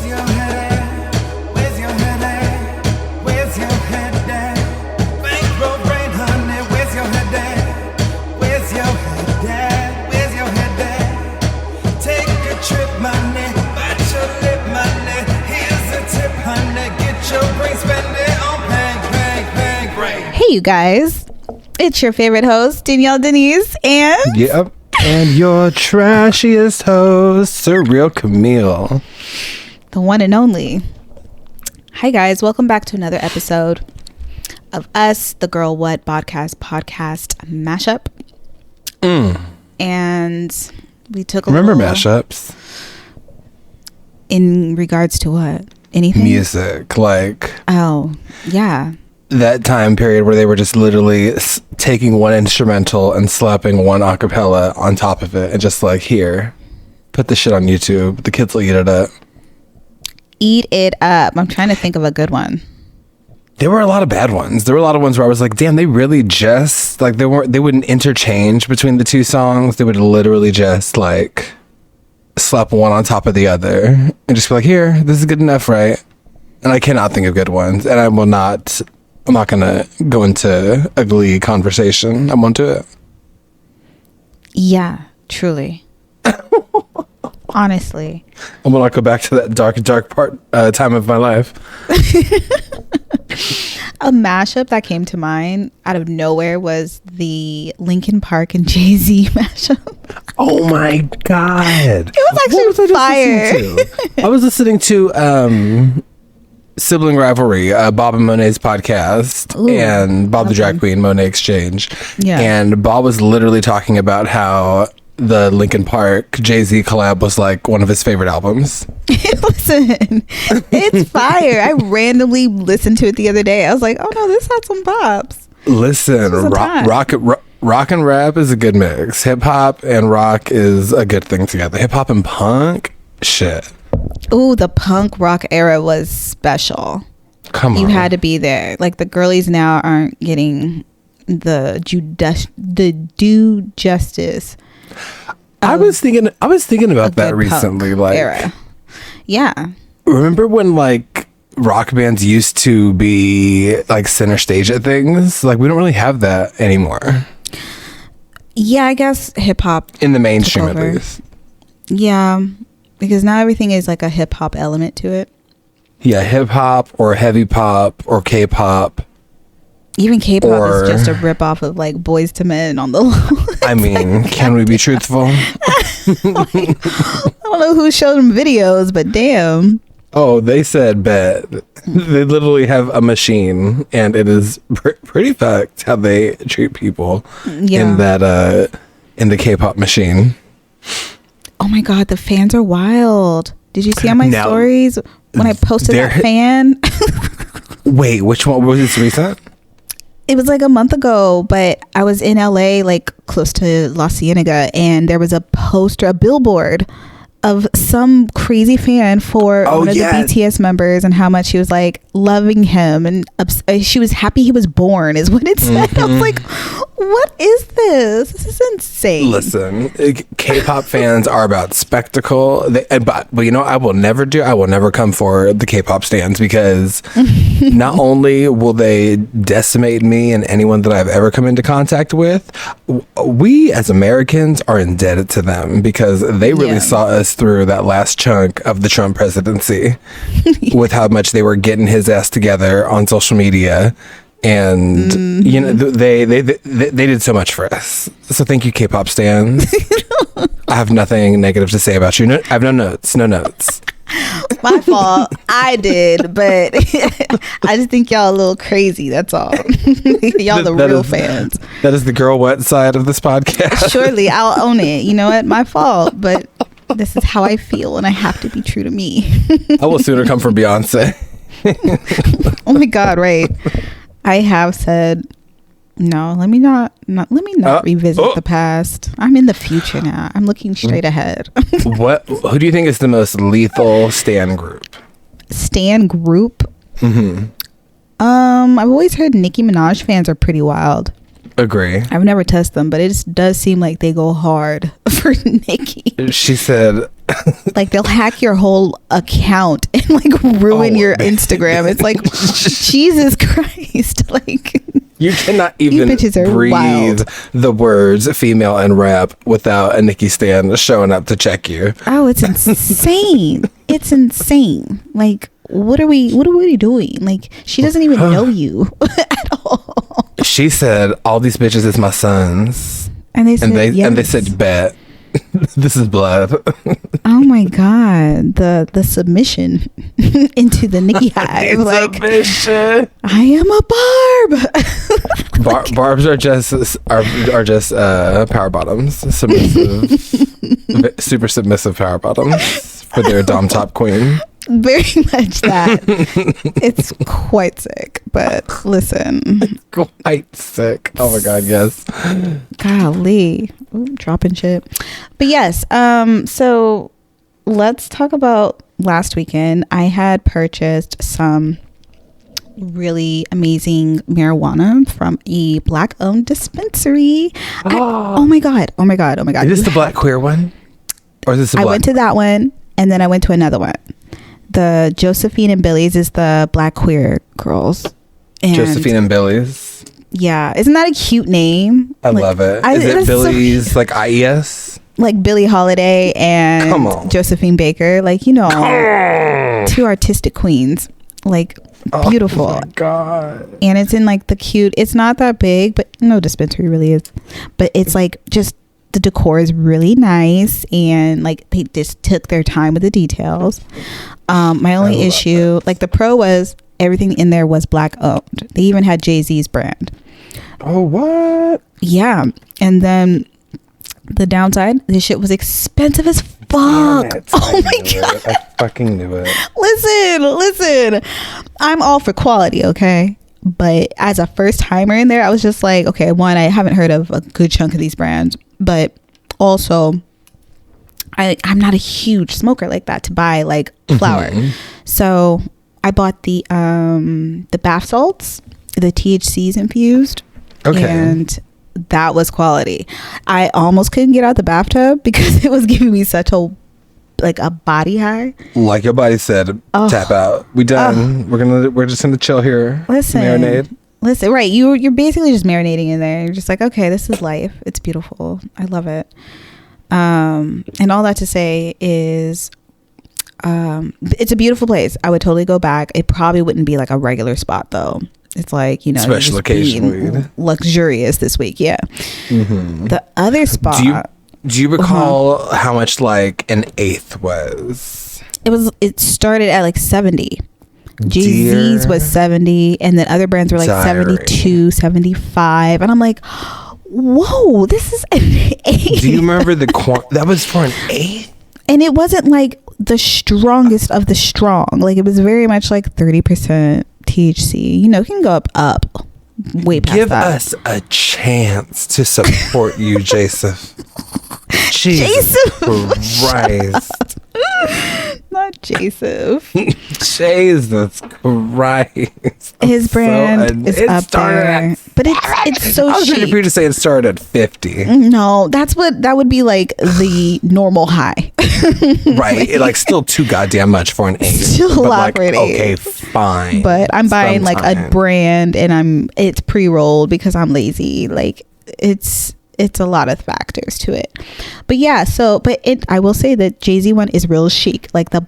your head at? Where's your head at? Where's your head at? Bankroll brain, honey, where's your head at? Where's your head at? Where's your head at? Take a trip, money, bite your lip, money. Here's a tip, honey, get your brain spending on bang. Hey, you guys. It's your favorite host, Danielle Denise, and... Yep. And your trashiest host, Real Camille. The one and only. Hi, guys. Welcome back to another episode of us, the Girl What podcast mashup. And we took a Remember little... mashups? In regards to what? Anything? Music. Like... Oh, yeah. That time period where they were just literally taking one instrumental and slapping one acapella on top of it and just like, here, put this shit on YouTube. The kids will eat it up. Eat it up. I'm trying to think of a good one. There were a lot of bad ones. There were a lot of ones where I was like, damn, they really just like they wouldn't interchange between the two songs. They would literally just like slap one on top of the other and just be like, here, this is good enough, right? And I cannot think of good ones. And I'm not gonna go into a Glee conversation. I'm onto it. Yeah, truly. Honestly. I'm gonna go back to that dark time of my life. A mashup that came to mind out of nowhere was the Linkin Park and Jay-Z mashup. Oh my god! It was actually fire. I was listening to Sibling Rivalry, Bob and Monet's podcast. Ooh, and Bob the Drag Queen, Monet Exchange. Yeah. And Bob was literally talking about how the Linkin Park Jay-Z collab was like one of his favorite albums. Listen, it's fire. I randomly listened to it the other day. I was like, oh no, this had some pops. Listen, rock and rap is a good mix. Hip hop and rock is a good thing together. Hip hop and punk, shit. Ooh, the punk rock era was special. Come on. You had to be there. Like, the girlies now aren't getting the due justice. I was thinking about that recently. Like, era. Yeah. Remember when like rock bands used to be like center stage at things? Like, we don't really have that anymore. Yeah, I guess hip hop in the mainstream at least. Yeah. Because now everything is like a hip hop element to it. Yeah, hip hop or heavy pop or K-pop. Even K-pop is just a rip off of like Boys to Men on the low. I mean, can we be truthful? I don't know who showed them videos, but damn. Oh, they said bet. They literally have a machine, and it is pretty fucked how they treat people in that in the K-pop machine. Oh my god, the fans are wild. Did you see on my stories when I posted that fan? Wait, which one was this recent? It was like a month ago, but I was in LA, like close to La Cienega, and there was a billboard of some crazy fan for one of the BTS members and how much she was like loving him and she was happy he was born is what it said. I was like, what is this? This is insane. Listen, K-pop fans are about spectacle. But you know, I will never come for the K-pop stans because not only will they decimate me and anyone that I've ever come into contact with, we as Americans are indebted to them because they really saw us through that last chunk of the Trump presidency with how much they were getting his ass together on social media. And you know, they did so much for us. So thank you, K-pop stans. I have nothing negative to say about you. I have no notes. My fault. I did, but I just think y'all a little crazy. That's all. Y'all the real fans. That is the Girl What side of this podcast. Surely, I'll own it. You know what? My fault, but this is how I feel, and I have to be true to me. I will sooner come from Beyonce. Oh my God! Right. I have said no. Let me not revisit the past. I'm in the future now. I'm looking straight ahead. Who do you think is the most lethal stan group? Stan group? Mm-hmm. I've always heard Nicki Minaj fans are pretty wild. Agree. I've never tested them, but it just does seem like they go hard for Nicki. She said, Like they'll hack your whole account and like ruin your Instagram. It's like Jesus Christ. Like you cannot even breathe wild. The words female and rap without a Nikki Stan showing up to check you. Oh, it's insane. It's insane. Like what are we doing? Like she doesn't even know you at all. She said all these bitches is my sons. And they said yes. And they said bet. This is blood. Oh my god, the submission into the Nikki hive. Like submission. I am a barb. Barbs are just power bottoms, submissive, super submissive power bottoms for their dom top queen. Very much that. It's quite sick, but listen. It's quite sick. Oh my god, yes. Golly. Ooh, dropping shit. But yes, so let's talk about last weekend. I had purchased some really amazing marijuana from a black owned dispensary. Oh my god. Is this the black queer one? Or is this the black? I went to that one and then I went to another one. The Josephine and Billy's is the black queer girls. And Josephine and Billy's. Yeah, isn't that a cute name? I love it. Is it Billy's like IES? Like Billie Holiday and Josephine Baker, like two artistic queens, like beautiful. Oh my god! And it's in like the cute. It's not that big, but no dispensary really is. But it's like just the decor is really nice, and like they just took their time with the details. My only issue, like the pro was everything in there was black owned. They even had Jay-Z's brand. Oh, what? Yeah. And then the downside, this shit was expensive as fuck. Oh my god. I fucking knew it. Listen. I'm all for quality, okay? But as a first timer in there, I was just like, okay, one, I haven't heard of a good chunk of these brands, but also I'm not a huge smoker like that to buy like flour. Mm-hmm. So I bought the bath salts, the THC's infused. Okay. And that was quality. I almost couldn't get out the bathtub because it was giving me such a body high. Like your body said, tap out. We done. We're just gonna chill here. Marinate. Listen, right? You're basically just marinating in there. You're just like, okay, this is life. It's beautiful. I love it. And all that to say is, it's a beautiful place. I would totally go back. It probably wouldn't be like a regular spot though. It's like, special occasion weed. Luxurious this week. Yeah. Mm-hmm. The other spot. Do you recall how much like an eighth was? It started at like 70. Jay-Z's was 70, and then other brands were like 72, 75, and I'm like, whoa, this is an eighth. Do you remember that was for an eighth? And it wasn't like the strongest of the strong. Like it was very much like 30% THC. It can go up way past Give that. us a chance to support you, Jason. Jesus Christ. Not Jason. Jesus Christ. His brand is up there. But it's so cheap. I was ready for you to say it started at 50. No, that would be like the normal high. Right. It like still too goddamn much for an eighth. Still a lot for an eighth. Okay, fine. But I'm buying like a brand and it's pre-rolled because I'm lazy. Like it's a lot of factors to it. But yeah, I will say that Jay-Z one is real chic. Like the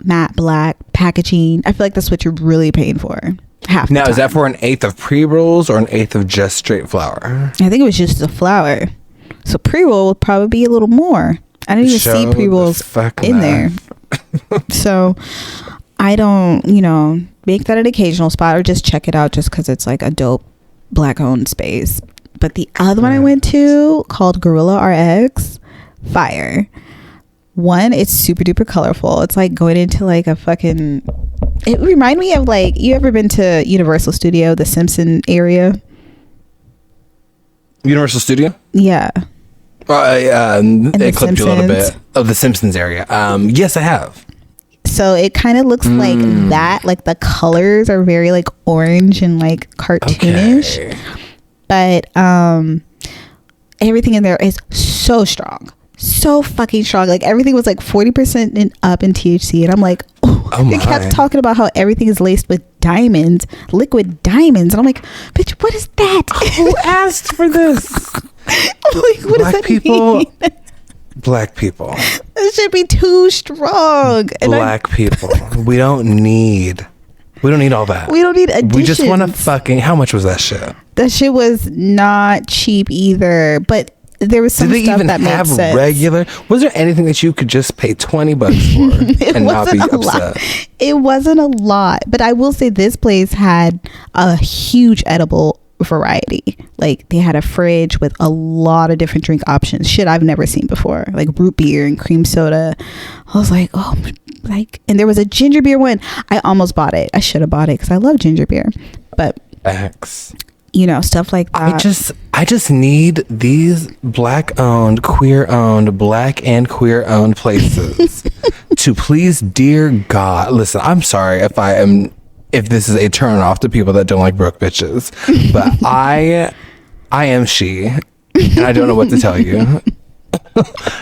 matte black packaging. I feel like that's what you're really paying for. Half now, is that for an eighth of pre-rolls or an eighth of just straight flour? I think it was just the flour. So pre-roll would probably be a little more. I didn't even see pre-rolls in there. So I don't, make that an occasional spot or just check it out just because it's like a dope black owned space. But the other one I went to called Gorilla RX, fire. One, it's super duper colorful. It's like going into like a fucking, it reminded me of like, you ever been to Universal Studio, the Simpson area? Universal Studio? Yeah. It clipped you a little bit of the Simpsons area. Yes, I have. So it kind of looks like that. Like the colors are very like orange and like cartoonish. Okay. But everything in there is so strong. so fucking strong. Like everything was like 40% up in THC, and I'm like, they kept talking about how everything is laced with diamonds, liquid diamonds, and I'm like, bitch, what is that? Who asked for this? Like, what does that mean? Black people. This should be too strong. Black people. We don't need all that. We don't need additions. We just want to fucking. How much was that shit? That shit was not cheap either, but there was some Did they stuff even that have made sense. regular? Was there anything that you could just pay $20 for and not be upset? It wasn't a lot, but I will say this place had a huge edible variety. Like they had a fridge with a lot of different drink options, shit I've never seen before, like root beer and cream soda. I was like, oh, like, and there was a ginger beer one. I almost bought it. I should have bought it because I love ginger beer, but X. You know, stuff like that. I just need these black owned, queer owned, black and queer owned places to please, dear God. Listen, I'm sorry if this is a turn off to people that don't like broke bitches, but I am she, and I don't know what to tell you.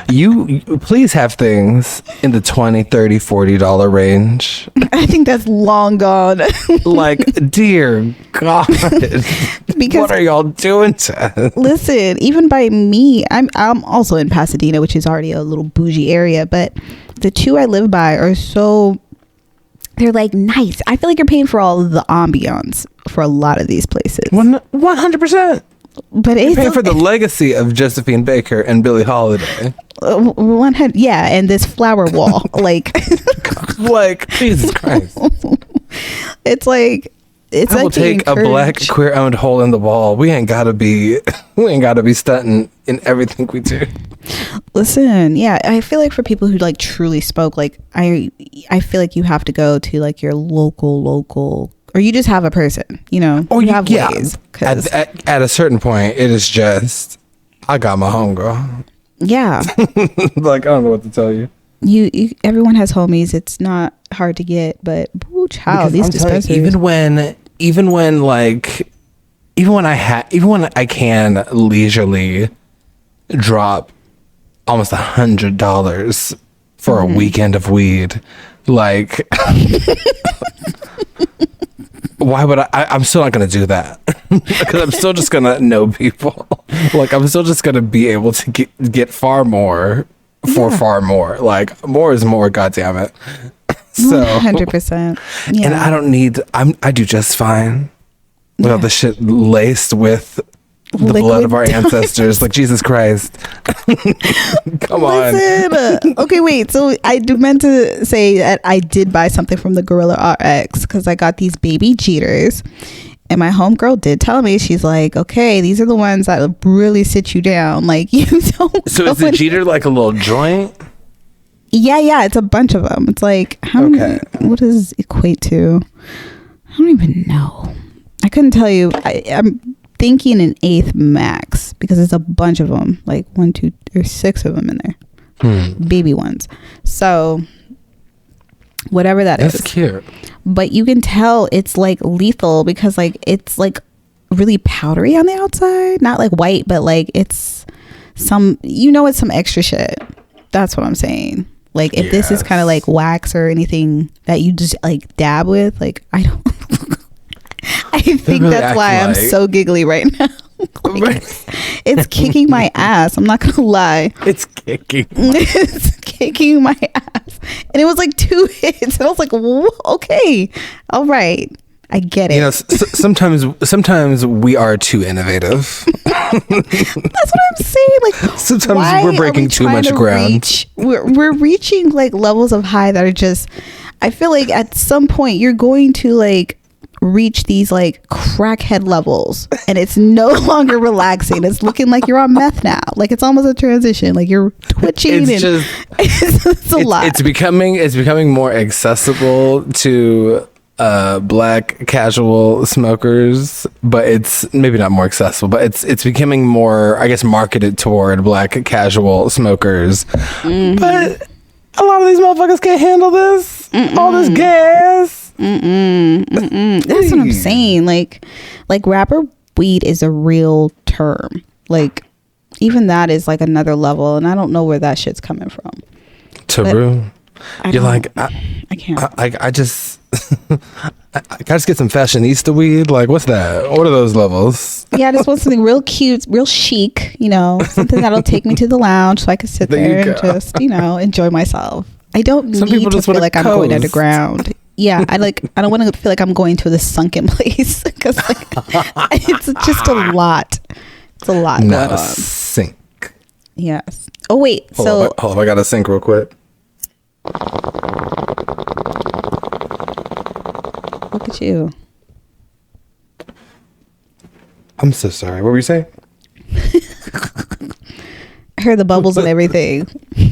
You please have things in the $20, $30, $40 range. I think that's long gone. Like, dear God, because what are y'all doing to us? Listen, even by me, I'm also in Pasadena, which is already a little bougie area, but the two I live by are so, they're like nice. I feel like you're paying for all of the ambiance for a lot of these places. 100%. But you're paying for the legacy of Josephine Baker and Billie Holiday. And this flower wall, like Jesus Christ. It's like I will take a black queer owned hole in the wall. We ain't gotta be stunting in everything we do. Listen, yeah, I feel like for people who like truly smoke, like I feel like you have to go to like your local. Or you just have a person, you know. Or you have ways. At a certain point, it is just, I got my homegirl. Yeah. Like, I don't know what to tell you. You everyone has homies. It's not hard to get, but woo, child, these dispensaries. Even when I can leisurely drop almost $100 for a weekend of weed, like. Why would I'm still not going to do that because I'm still just going to know people. Like I'm still just going to be able to get far more for far more. Like more is more. God damn it. So 100%. Yeah. And I don't need. I do just fine without the shit laced with the blood of our ancestors. Like Jesus Christ. Come on. Okay, wait. So I meant to say that I did buy something from the Gorilla RX because I got these baby Jeters, and my homegirl did tell me, she's like, okay, these are the ones that really sit you down. Like you don't. So is the Jeter like a little joint? Yeah. It's a bunch of them. It's like how many? What does it equate to? I don't even know. I couldn't tell you. I'm thinking an eighth max because it's a bunch of them, like 1, 2, or 6 of them in there, baby ones. So whatever that's cute. But you can tell it's like lethal because like it's like really powdery on the outside, not like white, but like it's some, it's some extra shit. That's what I'm saying. Like if this is kind of like wax or anything that you just like dab with, like I don't. I think really that's why I'm so giggly right now. Like, it's kicking my ass. I'm not gonna lie. It's kicking my ass. And it was like 2 hits. And I was like, okay, all right, I get it. Sometimes we are too innovative. That's what I'm saying. Like sometimes we're breaking too much ground. We're reaching like levels of high that are just. I feel like at some point you're going to like reach these like crackhead levels and it's no longer relaxing. It's looking like you're on meth now. Like it's almost a transition. Like you're twitching. It's a lot. It's becoming more accessible to black casual smokers, but it's maybe not more accessible, but it's becoming more, I guess, marketed toward black casual smokers. But a lot of these motherfuckers can't handle this. All this gas. That's what I'm saying. Like rapper weed is a real term. Like even that is like another level, and I don't know where that shit's coming from. Taru. You're like, I can't. I just I gotta get some fashionista weed. Like, what's that? What are those levels? Yeah, I just want something real cute, real chic, something that'll take me to the lounge so I can sit there and just, enjoy myself. I don't need to feel like I'm going underground. Yeah, I don't want to feel like I'm going to the sunken place because it's just a lot. It's a lot Not going a on. sink. Yes. Oh wait, Hold up, I gotta sink real quick. Look at you. I'm so sorry. What were you saying? I heard the bubbles and everything.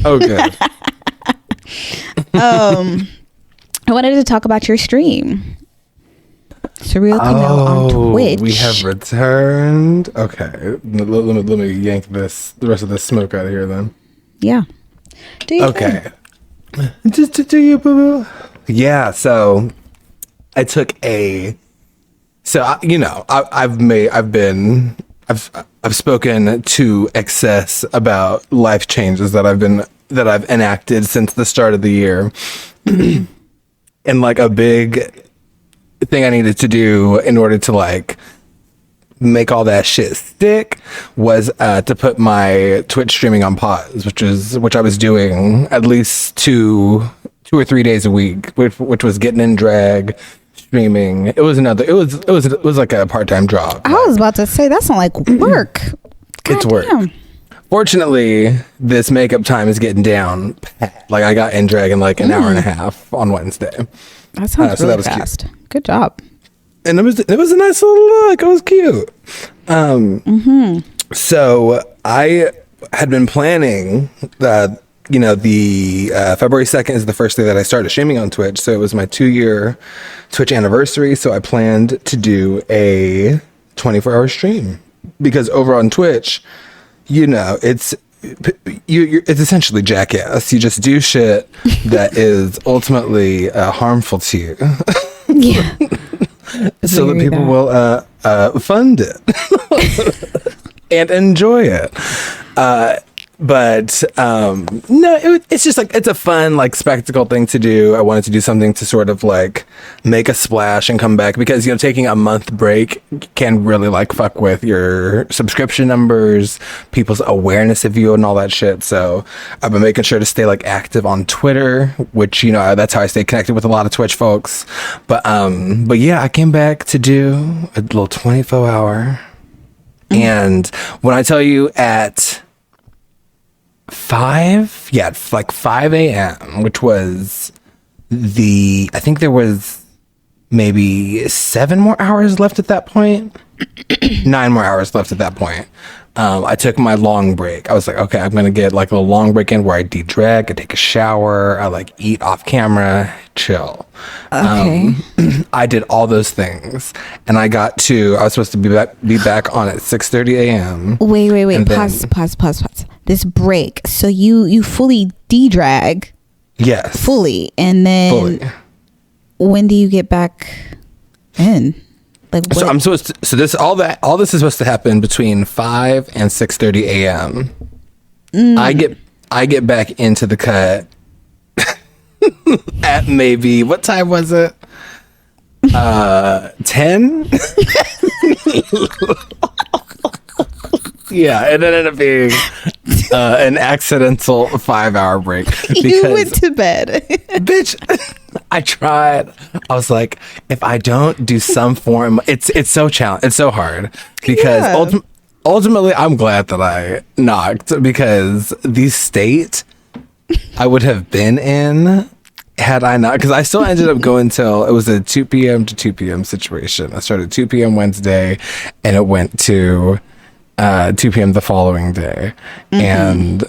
Oh, good. I wanted to talk about your stream. Surreal Canal on Twitch. We have returned. Okay. Let me yank the rest of this smoke out of here then. Yeah. Do you Okay. Just to do you, boo boo. Yeah, so I took I've spoken to excess about life changes that I've enacted since the start of the year. And like a big thing I needed to do in order to like make all that shit stick was to put my Twitch streaming on pause, which I was doing at least two or 3 days a week, which was getting in drag, streaming. It was like a part-time job. I was about to say that's not like work. It's God work. damn. Fortunately, this makeup time is getting down. Like I got in drag in like an hour and a half on Wednesday. That sounds so really that was fast. cute. Good job. And it was a nice little look. It was cute. So I had been planning the February 2nd is the first day that I started streaming on Twitch. So it was my 2-year Twitch anniversary. So I planned to do a 24-hour stream because over on Twitch, it's essentially Jackass. You just do shit that is ultimately harmful to you. Yeah. So that people will fund it and enjoy it. But no, it's just like it's a fun like spectacle thing to do. I wanted to do something to sort of like make a splash and come back because taking a month break can really like fuck with your subscription numbers, people's awareness of you and all that shit. So I've been making sure to stay like active on Twitter, which that's how I stay connected with a lot of Twitch folks. But yeah, I came back to do a little 24-hour, and when I tell you at 5 a.m., which was I think there was maybe 7 more hours left at that point. 9 more hours left at that point. I took my long break. I was like, okay, I'm gonna get like a long break in where I de-drag, I take a shower, I like eat off camera, chill. Okay. I did all those things, and I was supposed to be back on at 6:30 a.m. Wait. Pause. This break. So you fully de-drag. Yes. Fully, and then Fully. When do you get back in? Like what? So I'm supposed to, so this all this is supposed to happen between 5 and 6:30 a.m. I get back into the cut at maybe, what time was it? 10? Yeah, it ended up being an accidental 5-hour break. You went to bed. Bitch, I tried. I was like, if I don't do some form, it's so challenging. It's so hard because ultimately, I'm glad that I knocked because the state I would have been in had I not, because I still ended up going till it was a 2 p.m. to 2 p.m. situation. I started 2 p.m. Wednesday, and it went to 2 p.m. the following day, and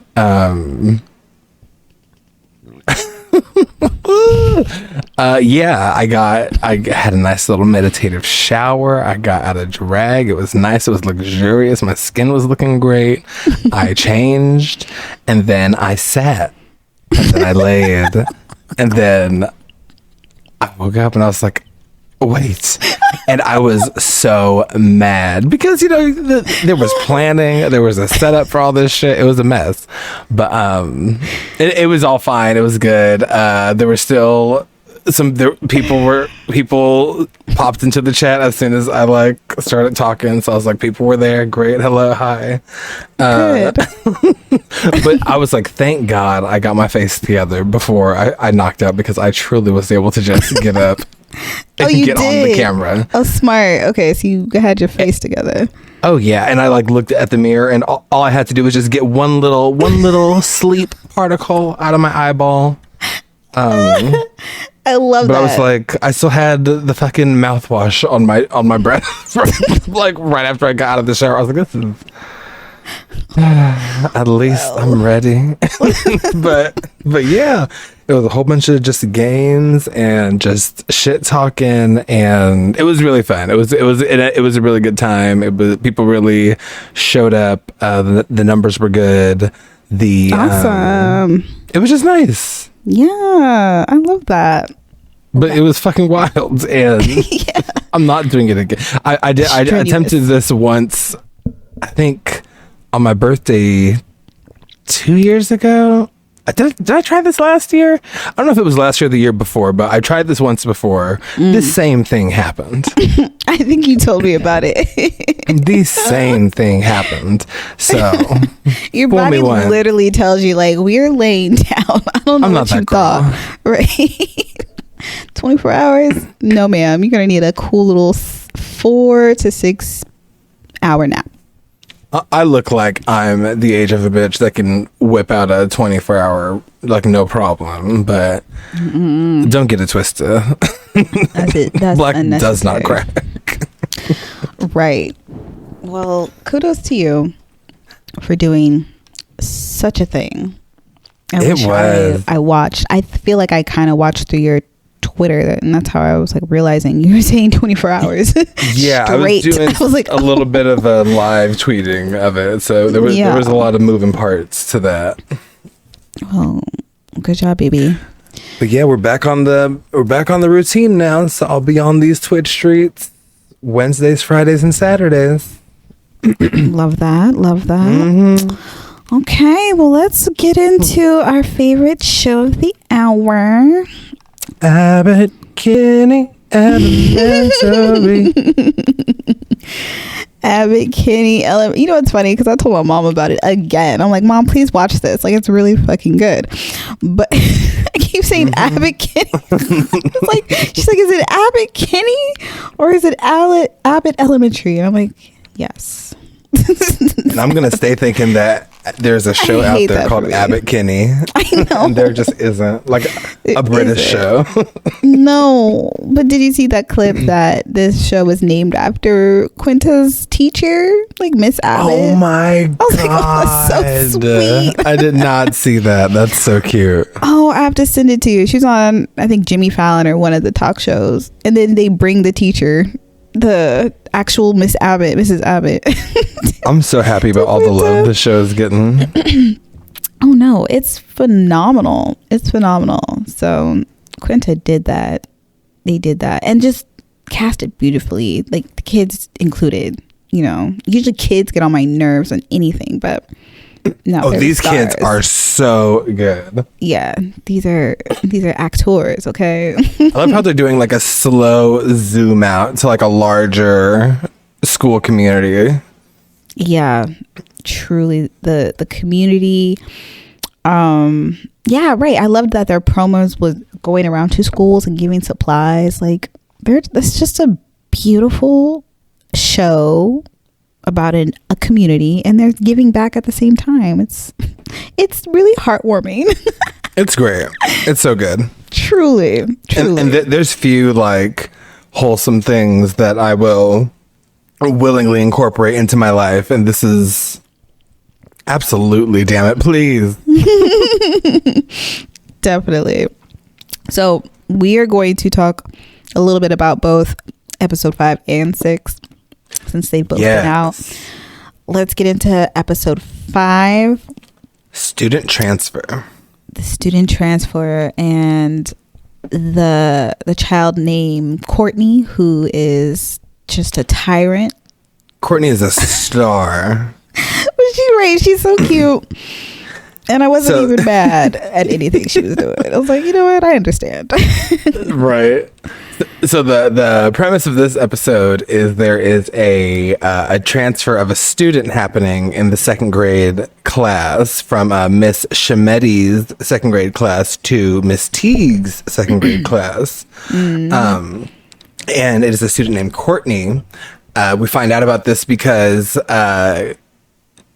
yeah, I had a nice little meditative shower. I got out of drag. It was nice. It was luxurious. My skin was looking great. I changed, and then I sat, and then I laid, and then I woke up, and I was like, Wait. And I was so mad because, there was planning. There was a setup for all this shit. It was a mess. But it was all fine. It was good. There were still people popped into the chat as soon as I started talking. So I was like, people were there. Great. Hello. Hi. Good. But I was like, thank God I got my face together before I knocked out, because I truly was able to just get up and you get did on the camera. Oh, smart. Okay, so you had your face together. Oh yeah, and I looked at the mirror, and all I had to do was just get one little sleep particle out of my eyeball. I love that. But I was like, I still had the fucking mouthwash on my breath, right after I got out of the shower. I was like, this is. At least I'm ready. but yeah, it was a whole bunch of just games and just shit talking, and it was really fun. It was a really good time. People really showed up. The numbers were good. Awesome. It was just nice. Yeah, I love that. But it was fucking wild, and yeah. I'm not doing it again. I attempted this once, I think, on my birthday 2 years ago. Did I try this last year? I don't know if it was last year or the year before, but I tried this once before. The same thing happened. I think you told me about it. The same thing happened. So your body literally tells you, we're laying down. I don't know what you thought. Right? 24 hours? No, ma'am. You're going to need a cool little 4 to 6 hour nap. I look like I'm the age of a bitch that can whip out a 24-hour, no problem. But don't get it twisted. That's Black unnecessary. does not crack. Right. Well, kudos to you for doing such a thing. I watched. I feel like I kind of watched through your Twitter, and that's how I was realizing you were saying 24 hours. Yeah, straight. I was doing a little bit of a live tweeting of it, so there was a lot of moving parts to that. Well, good job, baby. But yeah, we're back on the routine now, so I'll be on these Twitch streets Wednesdays, Fridays, and Saturdays. Love that. Mm-hmm. Okay, well, let's get into our favorite show of the hour. Abbott Kinney Elementary. Abbott Kinney Elementary. You know what's funny? Because I told my mom about it again. I'm like, Mom, please watch this. It's really fucking good. But I keep saying Abbott Kinney. She's like, is it Abbott Kinney or is it Abbott Elementary? And I'm like, yes. And I'm gonna stay thinking that there's a show out there called Abbott Kinney. I know. And there just isn't a British show. No, but did you see that clip that this show was named after Quinta's teacher, Miss Abbott? Oh my god! That's so sweet. I did not see that. That's so cute. Oh, I have to send it to you. She's on, I think, Jimmy Fallon or one of the talk shows, and then they bring the teacher, the actual Mrs. Abbott. I'm so happy about all the love the show's getting. Oh no, it's phenomenal. So Quinta did that. They did that and just cast it beautifully. The kids included. Usually kids get on my nerves on anything, but no. Oh, these kids are so good. Yeah, these are actors. Okay. I love how they're doing a slow zoom out to a larger school community. Yeah, truly the community. Yeah, right. I loved that their promos was going around to schools and giving supplies. It's just a beautiful show about a community, and they're giving back at the same time. It's really heartwarming. It's great. It's so good. Truly. And there's few wholesome things that I will willingly incorporate into my life, and this is absolutely, damn it, please. Definitely. So we are going to talk a little bit about both episode 5 and 6 since they've both been out. Let's get into episode 5. Student transfer. The student transfer. And the child named Courtney, who is just a tyrant. Courtney is a star. But she's so cute. And I wasn't even mad at anything she was doing. I was like, you know what? I understand. Right. So the premise of this episode is there is a transfer of a student happening in the second grade class from Miss Shemetti's second grade class to Miss Teague's second grade class. And it is a student named Courtney. We find out about this because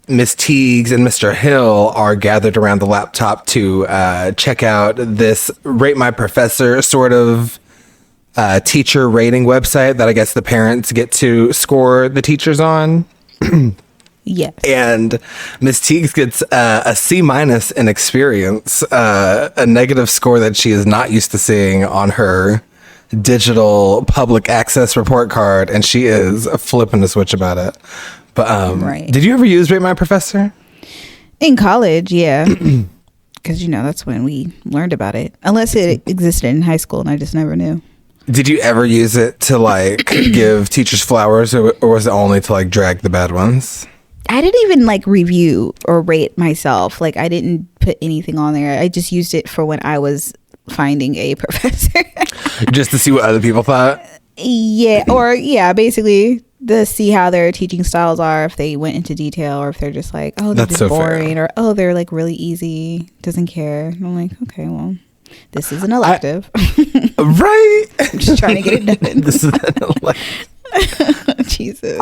Miss Teagues and Mr. Hill are gathered around the laptop to check out this Rate My Professor sort of teacher rating website that I guess the parents get to score the teachers on. Yes. And Miss Teagues gets a C- in experience, a negative score that she is not used to seeing on her digital public access report card, and she is flipping the switch about it. But right. Did you ever use Rate My Professor? In college, yeah. Because, that's when we learned about it. Unless it existed in high school and I just never knew. Did you ever use it to, like, give teachers flowers, or was it only to, like, drag the bad ones? I didn't even, like, review or rate myself. Like, I didn't put anything on there. I just used it for when I was finding a professor. Just to see what other people thought? Yeah. Or, basically to see how their teaching styles are, if they went into detail, or if they're just like, oh, they're That's just so boring, fair. or, oh, they're, like, really easy, doesn't care. And I'm like, okay, well, this is an elective. Right? I'm just trying to get it done. This is an elective. Jesus.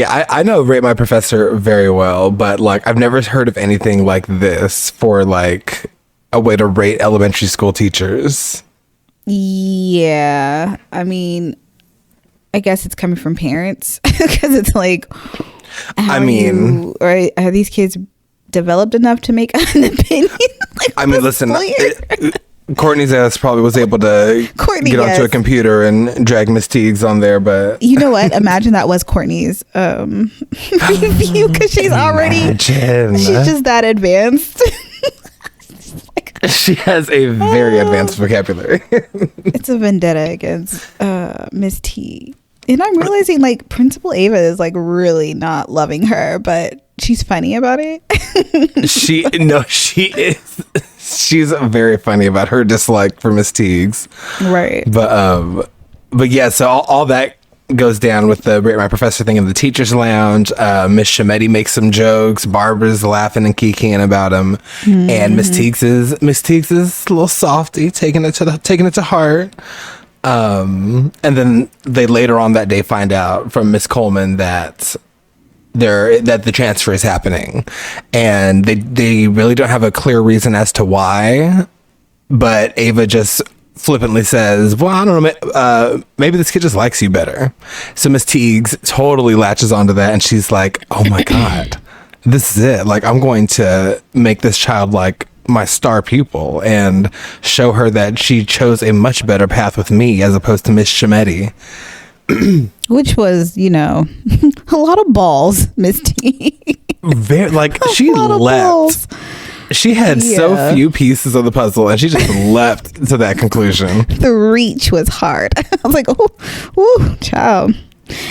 I know Rate My Professor very well, but, like, I've never heard of anything like this for, like, a way to rate elementary school teachers. Yeah. I mean, I guess it's coming from parents because it's like, are these kids developed enough to make an opinion? Like, I mean, listen, Courtney's ass probably was able to get onto a computer and drag Miss Teagues on there, but you know what? Imagine that was Courtney's review, because she's just that advanced. She has a very advanced vocabulary. It's a vendetta against Miss T. And I'm realizing, like, Principal Ava is, like, really not loving her, but she's funny about it. She is. She's very funny about her dislike for Miss Teagues. Right. But yeah, so all that goes down with the Rate My Professor thing in the teacher's lounge. Miss Shemetti makes some jokes. Barbara's laughing and kikiing about him, and Miss Teagues is a little softy, taking it to heart. And then they later on that day find out from Miss Coleman that the transfer is happening, and they really don't have a clear reason as to why, but Ava just flippantly says, well, I don't know, maybe this kid just likes you better. So Miss Teagues totally latches onto that, and she's like, oh my God, this is it. Like, I'm going to make this child like my star pupil and show her that she chose a much better path with me as opposed to Miss Shemetti. Which was, a lot of balls, Miss T. Very, like, she leapt. She had so few pieces of the puzzle, and she just leapt to that conclusion. The reach was hard. I was like, oh, child.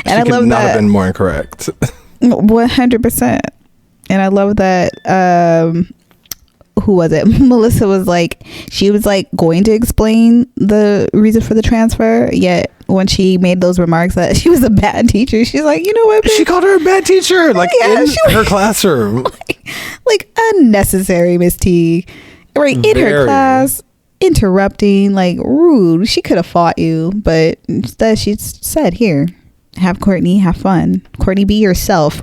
And I love that. She could not have been more incorrect. 100%. And I love that. Who was it? Melissa was like, she was like going to explain the reason for the transfer, yet when she made those remarks that she was a bad teacher, she's like, you know what, bitch? She called her a bad teacher, like, in her classroom. Like unnecessary, Miss T. Right, in her class, interrupting, like, rude. She could have fought you, but instead she said, here, have Courtney, have fun. Courtney, be yourself.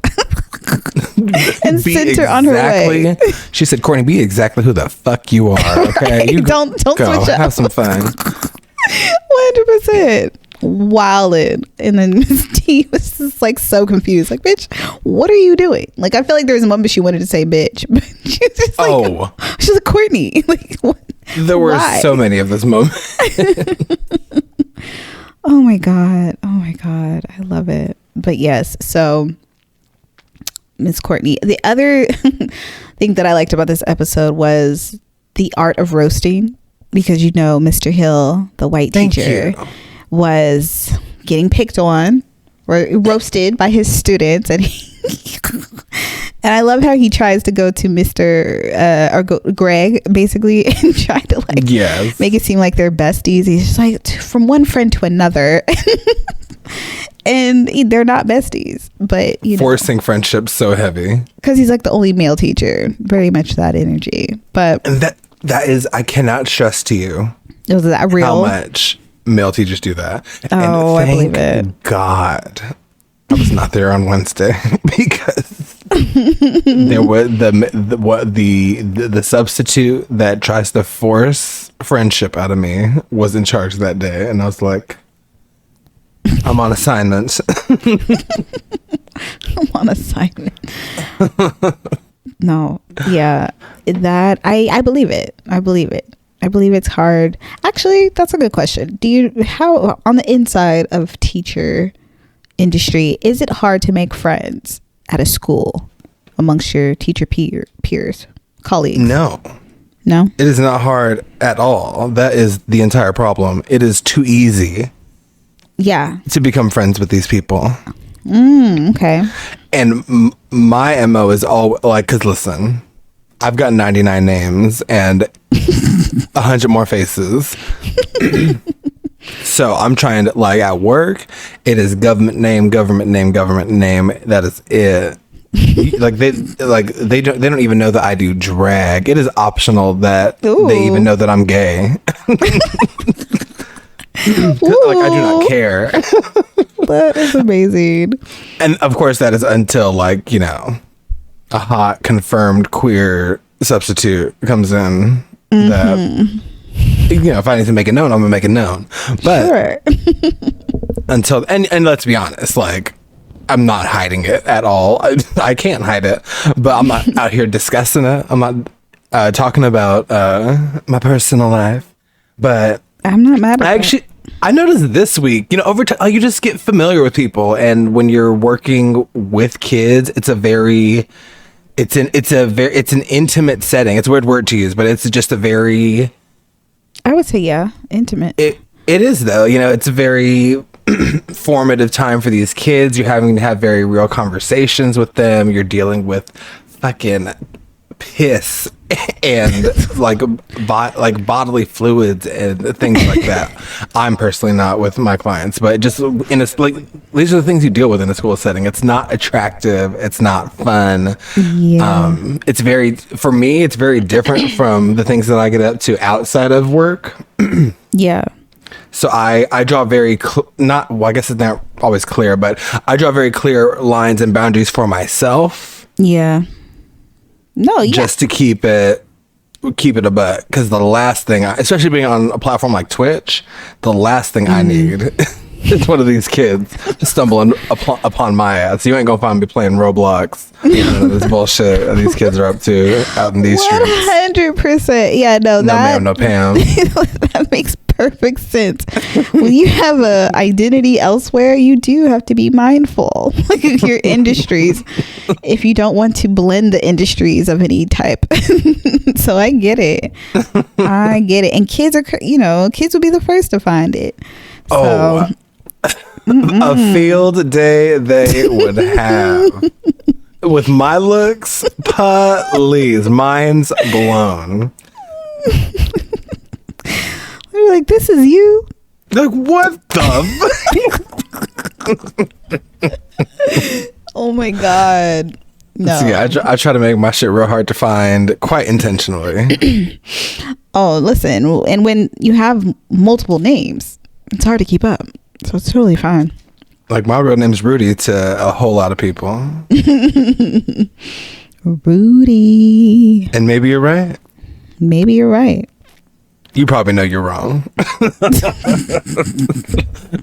And sent her on her way. She said, Courtney, be exactly who the fuck you are. Okay, right. You don't go switch up. Have some fun. 100%. Wildin'. And then Miss T was just like so confused, like, bitch, what are you doing? Like, I feel like there was a moment she wanted to say bitch, but she's just like, she's like, Courtney, like, what? There were so many of those moments. Oh my god, I love it. But yes, so Miss Courtney. The other thing that I liked about this episode was the art of roasting because you know Mr. Hill, the white teacher, was getting picked on or roasted by his students, and and I love how he tries to go to Greg basically and try to make it seem like they're besties. He's just like, from one friend to another. And they're not besties, but forcing friendships so heavy because he's like the only male teacher, very much that energy. But and that is, I cannot stress to you, was that real? How much male teachers do that? Oh, I believe it. God, I was not there on Wednesday because there was the substitute that tries to force friendship out of me was in charge that day, and I was like, I'm on assignment. I'm on assignment. No, yeah, that I believe it. I believe it's hard. Actually, that's a good question. How on the inside of teacher industry, is it hard to make friends at a school amongst your teacher peers, colleagues? No, it is not hard at all. That is the entire problem. It is too easy. Yeah, to become friends with these people. Okay. And my MO is all like, because listen, I've got 99 names and 100 more faces. So I'm trying to, like, at work, it is government name. That is it. They don't even know that I do drag. It is optional that they even know that I'm gay. Like, I do not care. That is amazing. And of course that is until, like, a hot confirmed queer substitute comes in that if I need to make it known, I'm gonna make it known. But sure. until and let's be honest, like, I'm not hiding it at all. I can't hide it, but I'm not out here discussing it. I'm not talking about my personal life, but I'm not mad at it. I noticed this week, over time, you just get familiar with people, and when you're working with kids, it's an intimate setting. It's a weird word to use, but it's just a very, I would say, yeah, intimate. It is, though. It's a very formative time for these kids. You're having to have very real conversations with them. You're dealing with fucking piss and like bodily fluids and things like that. I'm personally not with my clients, but just these are the things you deal with in a school setting. It's not attractive. It's not fun. Yeah. It's very different from the things that I get up to outside of work. Yeah. So I draw I guess it's not always clear, but I draw very clear lines and boundaries for myself. Yeah. No, yeah. Just to keep it a buck, because the last thing, especially being on a platform like Twitch, the last thing I need is one of these kids stumbling upon my ass. You ain't gonna find me playing Roblox. This bullshit that these kids are up to out in these streets. 100%. Yeah, no, ma'am, no Pam. That makes perfect sense. When you have a identity elsewhere, you do have to be mindful of your industries if you don't want to blend the industries of any type. So I get it. And kids kids will be the first to find it. So, a field day they would have with my looks. Please, mind's blown. They're like, this is you? Like, what the? Oh my God. No. So yeah, I try to make my shit real hard to find, quite intentionally. Oh, listen. And when you have multiple names, it's hard to keep up. So it's totally fine. Like, my real name's Rudy to a whole lot of people. Rudy. And maybe you're right. Maybe you're right. You probably know you're wrong.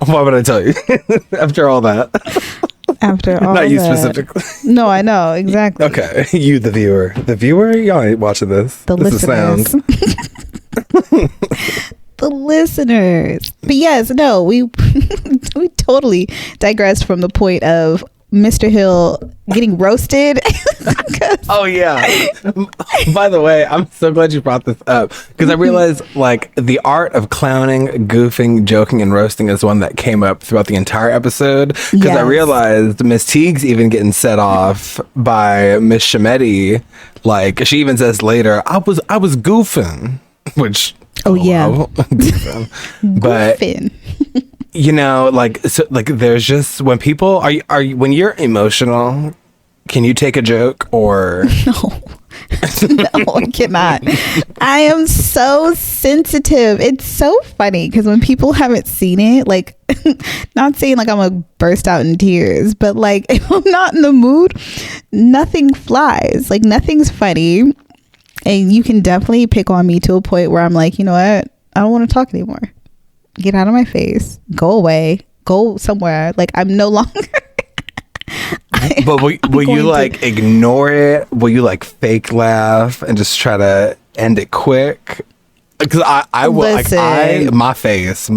Why would I tell you? After all that. After all Not you that. Specifically. No, I know. Exactly. Okay. You, the viewer. The viewer? Y'all ain't watching this. The this listeners. is sound. The listeners. But yes, no, we totally digressed from the point of Mr. Hill getting roasted. Oh yeah. By the way, I'm so glad you brought this up because I realized like the art of clowning, goofing, joking, and roasting is one that came up throughout the entire episode. Because I realized Miss Teague's even getting set off by Miss Shimetti. Like she even says later, I was goofing, which goofing. But you know, like so, like there's just when people are you, when you're emotional. Can you take a joke or no, I cannot. I am so sensitive. It's so funny because when people haven't seen it, like not saying like I'm gonna burst out in tears, but like if I'm not in the mood, nothing flies. Like nothing's funny. And you can definitely pick on me to a point where I'm like, you know what? I don't want to talk anymore. Get out of my face. Go away. Go somewhere. Like I'm no longer But will you like ignore it? Will you like fake laugh and just try to end it quick? Because I will. Like, my face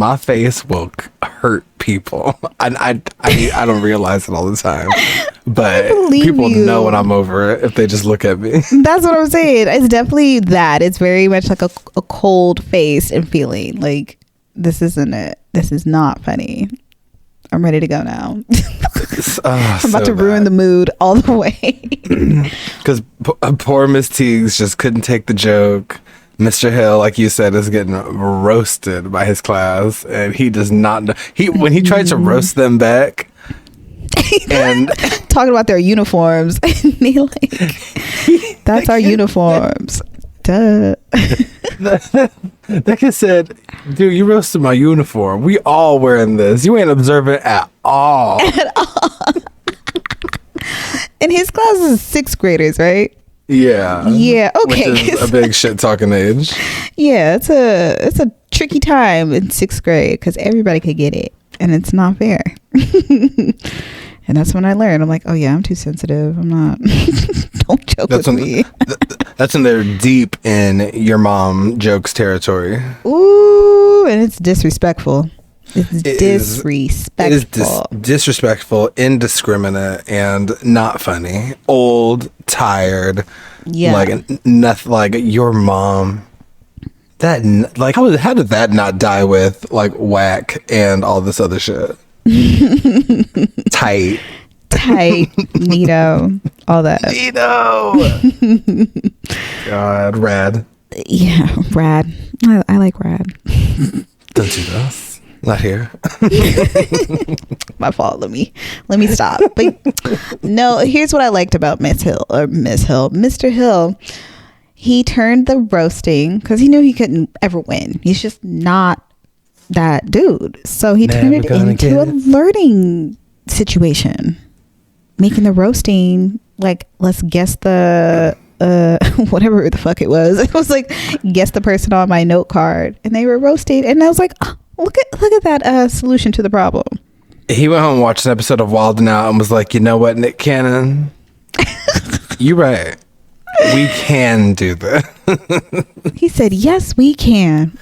will hurt people. I don't realize it all the time, but people know when I'm over it if they just look at me. That's what I'm saying. It's definitely that. It's very much like a cold face and feeling like this isn't it. This is not funny. I'm ready to go now. I'm about to ruin the mood all the way. Because poor Miss Teagues just couldn't take the joke. Mr. Hill, like you said, is getting roasted by his class, and he does not know. When he tried to roast them back, and talking about their uniforms, and they like, that's our uniforms. Duh. That kid said, dude, you roasted my uniform. We all wearing this. You ain't observant at all. And his class is 6th graders, right? Yeah. Yeah. Okay. Which is a big shit talking age. Yeah, it's a tricky time in 6th grade because everybody could get it, and it's not fair. And that's when I learned. I'm like, oh yeah, I'm too sensitive. I'm not. Don't joke with me. That's when they're deep in your mom jokes territory. Ooh, and it's disrespectful. It's disrespectful. It is disrespectful, indiscriminate, and not funny. Old, tired. Yeah. Like nothing. Like your mom. That like how did that not die with like whack and all this other shit? tight Nito, all that. Nito. God, rad. Yeah, rad. I like rad. Don't do this. Not here. My fault. Let me stop. But no, here's what I liked about Mr. Hill. He turned the roasting because he knew he couldn't ever win. He's just not that dude. So he turned it into a learning situation, making the roasting like, let's guess the whatever the fuck it was. It was like, guess the person on my note card, and they were roasted, and I was like, oh, look at that solution to the problem. He went home and watched an episode of Wild 'N Out and was like, you know what, Nick Cannon, you're right. We can do that. He said, yes, we can.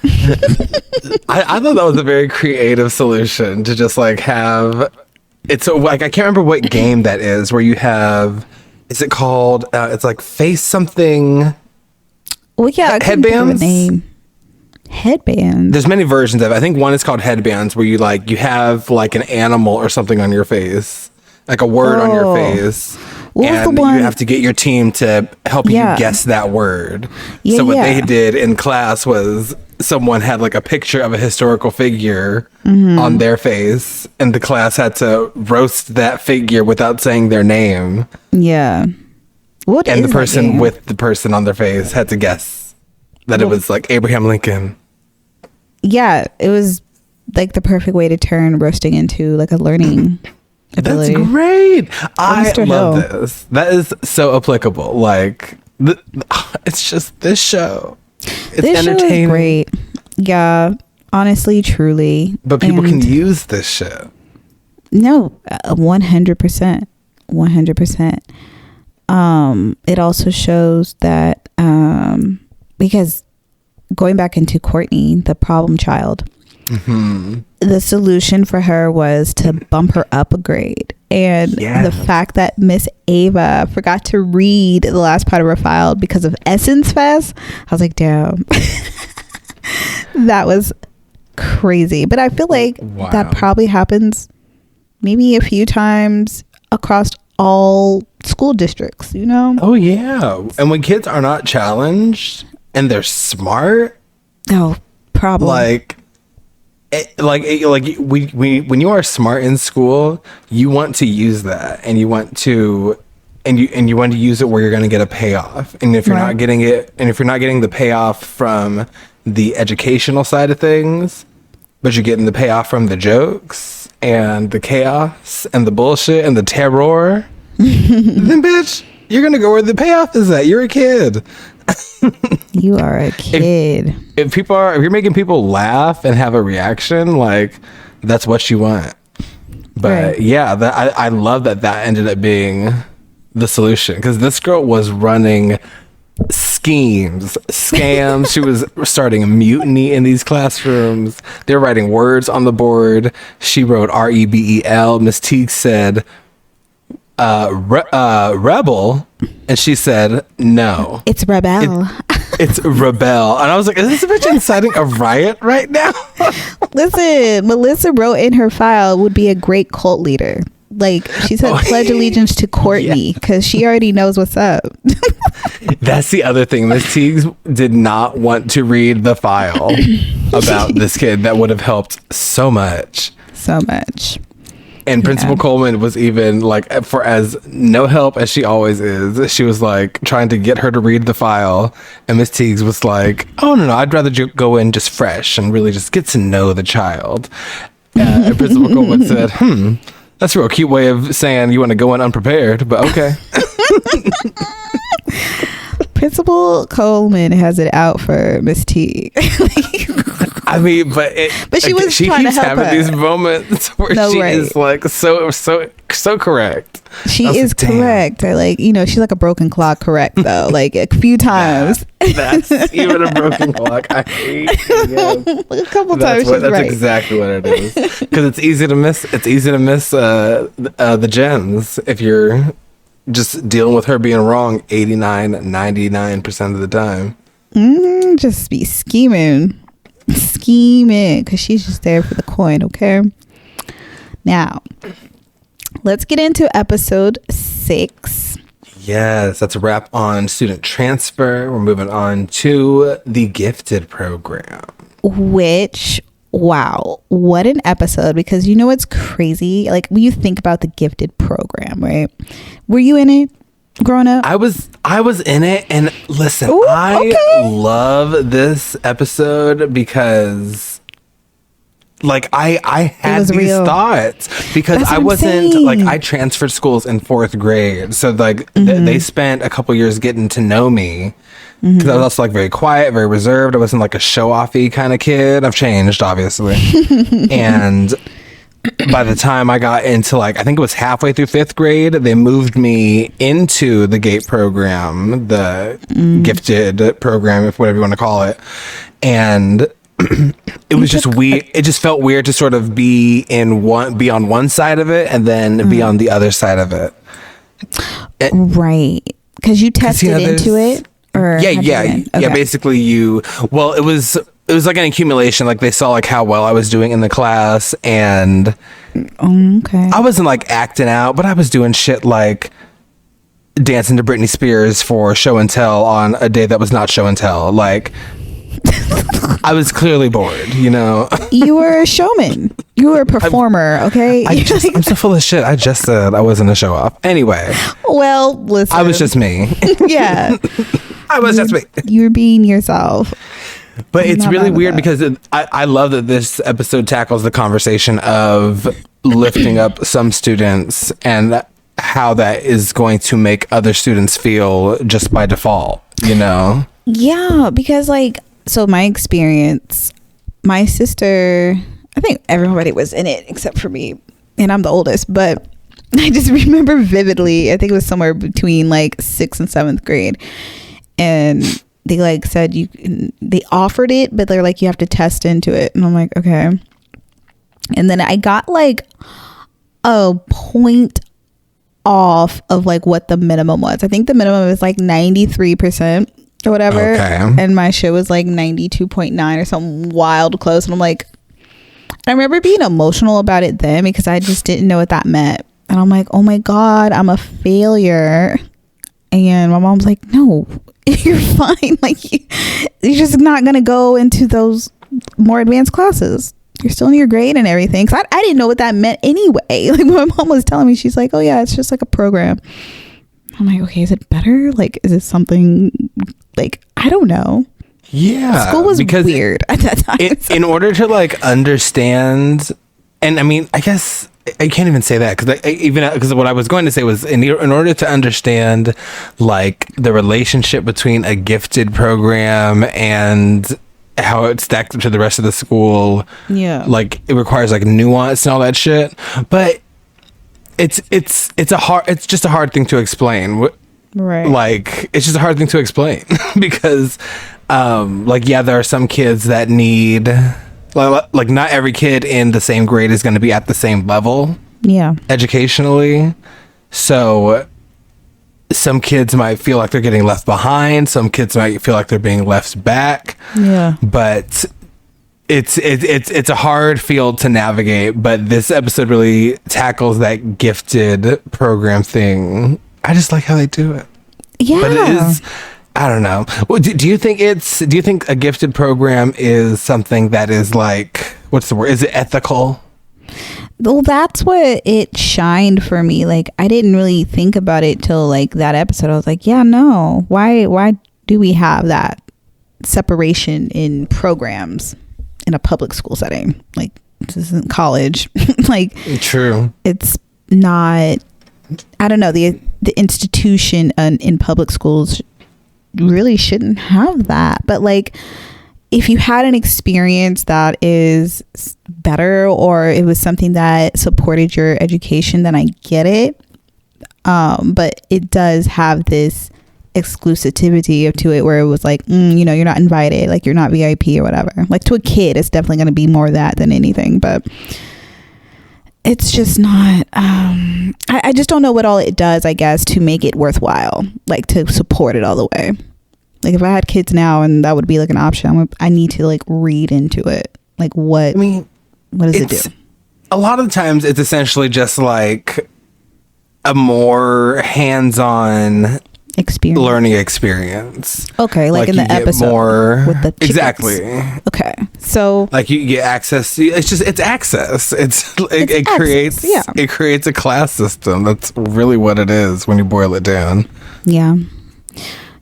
I thought that was a very creative solution to just like have it's so like I can't remember what game that is where you have is it called it's like face something. Well, yeah, headbands. Name. Headbands. There's many versions of it. I think one is called headbands where you have like an animal or something on your face, like a word on your face. And you have to get your team to help you guess that word. So what they did in class was someone had like a picture of a historical figure on their face, and the class had to roast that figure without saying their name. Yeah. And the person with the person on their face had to guess that it was like Abraham Lincoln. Yeah, it was like the perfect way to turn roasting into like a learning ability. That's great. I love this. That is so applicable. Like, it's just this show. It's entertaining. Show is great. Yeah, honestly, truly. But people can use this shit. No, 100%. 100%. It also shows that because going back into Courtney, the problem child, the solution for her was to bump her up a grade. And the fact that Miss Ava forgot to read the last part of her file because of Essence Fest, I was like, damn. That was crazy. But I feel like that probably happens maybe a few times across all school districts, you know? Oh, yeah. And when kids are not challenged and they're smart. Oh, probably. When you are smart in school, you want to use that, and you want to use it where you're going to get a payoff. And if you're not getting it, and if you're not getting the payoff from the educational side of things, but you're getting the payoff from the jokes and the chaos and the bullshit and the terror, then bitch, you're going to go where the payoff is at. You're a kid. You are a kid. If you're making people laugh and have a reaction, like, that's what you want. But I love that ended up being the solution, because this girl was running schemes, scams. She was starting a mutiny in these classrooms. They were writing words on the board. She wrote REBEL. Miss Teague said rebel, and she said no, it's rebel. It's rebel. And I was like, is this bitch inciting a riot right now? Listen, Melissa wrote in her file would be a great cult leader. Like, she said, pledge allegiance to Courtney, because she already knows what's up. That's the other thing. Miss Teagues did not want to read the file about this kid that would have helped so much. So much. And Principal Coleman was even like, for as no help as she always is, she was like trying to get her to read the file. And Miss Teagues was like, oh, no, I'd rather go in just fresh and really just get to know the child. And Principal Coleman said, that's a real cute way of saying you want to go in unprepared, but okay. Principal Coleman has it out for Miss T. I mean, but she was she trying keeps to help having her. these moments where she is like so correct. She is correct. Or like, you know, she's like a broken clock correct though. Like a few times. That's even a broken clock. I hate it. A couple times she's that's right. exactly what it is. Because it's easy to miss. It's easy to miss the gems if you're just dealing with her being wrong 99% of the time. Just be scheming, because she's just there for the coin. Okay, now let's get into episode 6. Yes, that's a wrap on student transfer. We're moving on to the gifted program, which, wow, what an episode. Because you know what's crazy, like when you think about the gifted program, right? Were you in it growing up? I was in it, and listen, I love this episode because like I had these thoughts, because I wasn't like, I transferred schools in 4th grade, so like they spent a couple years getting to know me, because I was also like very quiet, very reserved. I wasn't like a show-offy kind of kid. I've changed, obviously. And by the time I got into like, I think it was halfway through 5th grade, they moved me into the GATE program, the gifted program, if whatever you want to call it. And it was just weird. It just felt weird to sort of be on one side of it and then be on the other side of it. Right. Because you tested into it? Or yeah. Basically it was like an accumulation. Like they saw like how well I was doing in the class, and I wasn't like acting out, but I was doing shit like dancing to Britney Spears for show and tell on a day that was not show and tell. Like I was clearly bored, you know. You were a showman. You were a performer, okay? I'm so full of shit. I just said I wasn't a show off. Anyway. Well, listen. I was just me. Yeah. I was just me. You were being yourself. But it's really weird because I love that this episode tackles the conversation of lifting up some students and how that is going to make other students feel just by default, you know? Yeah, because like, so my experience, my sister, I think everybody was in it except for me, and I'm the oldest, but I just remember vividly, I think it was somewhere between like 6th and 7th grade, and they like said they offered it, but they're like, you have to test into it. And I'm like, okay. And then I got like a point off of like what the minimum was. I think the minimum is like 93% or whatever. Okay. And my shit was like 92.9 or something wild close. And I'm like, I remember being emotional about it then because I just didn't know what that meant. And I'm like, oh my God, I'm a failure. And my mom's like, no, you're fine. Like, you're just not going to go into those more advanced classes. You're still in your grade and everything. Cause I didn't know what that meant anyway. Like, my mom was telling me, she's like, oh yeah, it's just like a program. I'm like, okay, is it better? Like, is it something like, I don't know. Yeah. School was weird at that time. In order to like understand, and I mean, I guess I can't even say that because what I was going to say was in order to understand like the relationship between a gifted program and how it stacks up to the rest of the school. Yeah. Like it requires like nuance and all that shit. But it's just a hard thing to explain. Right. Like it's just a hard thing to explain because like yeah, there are some kids that need like not every kid in the same grade is going to be at the same level. Yeah. Educationally. So some kids might feel like they're getting left behind. Some kids might feel like they're being left back. Yeah. But it's a hard field to navigate. But this episode really tackles that gifted program thing. I just like how they do it. Yeah. But it is, I don't know. Well, do you think a gifted program is something that is like, what's the word? Is it ethical? Well, that's what it shined for me. Like, I didn't really think about it till like that episode. I was like, yeah, no. Why do we have that separation in programs in a public school setting? Like, this isn't college. Like, true. It's not, I don't know, the institution in public schools really shouldn't have that. But like, if you had an experience that is better or it was something that supported your education, then I get it. But it does have this exclusivity to it where it was like, you know, you're not invited, like you're not VIP or whatever. Like to a kid, it's definitely going to be more that than anything. But it's just not, I just don't know what all it does, I guess, to make it worthwhile, like to support it all the way. Like if I had kids now and that would be like an option, I need to like read into it. Like what, what does it do? A lot of the times it's essentially just like a more hands-on learning experience. Okay, like in the episode more, with the chickens. Exactly. Okay, so like you get access. It's access. It creates a class system. That's really what it is when you boil it down. Yeah.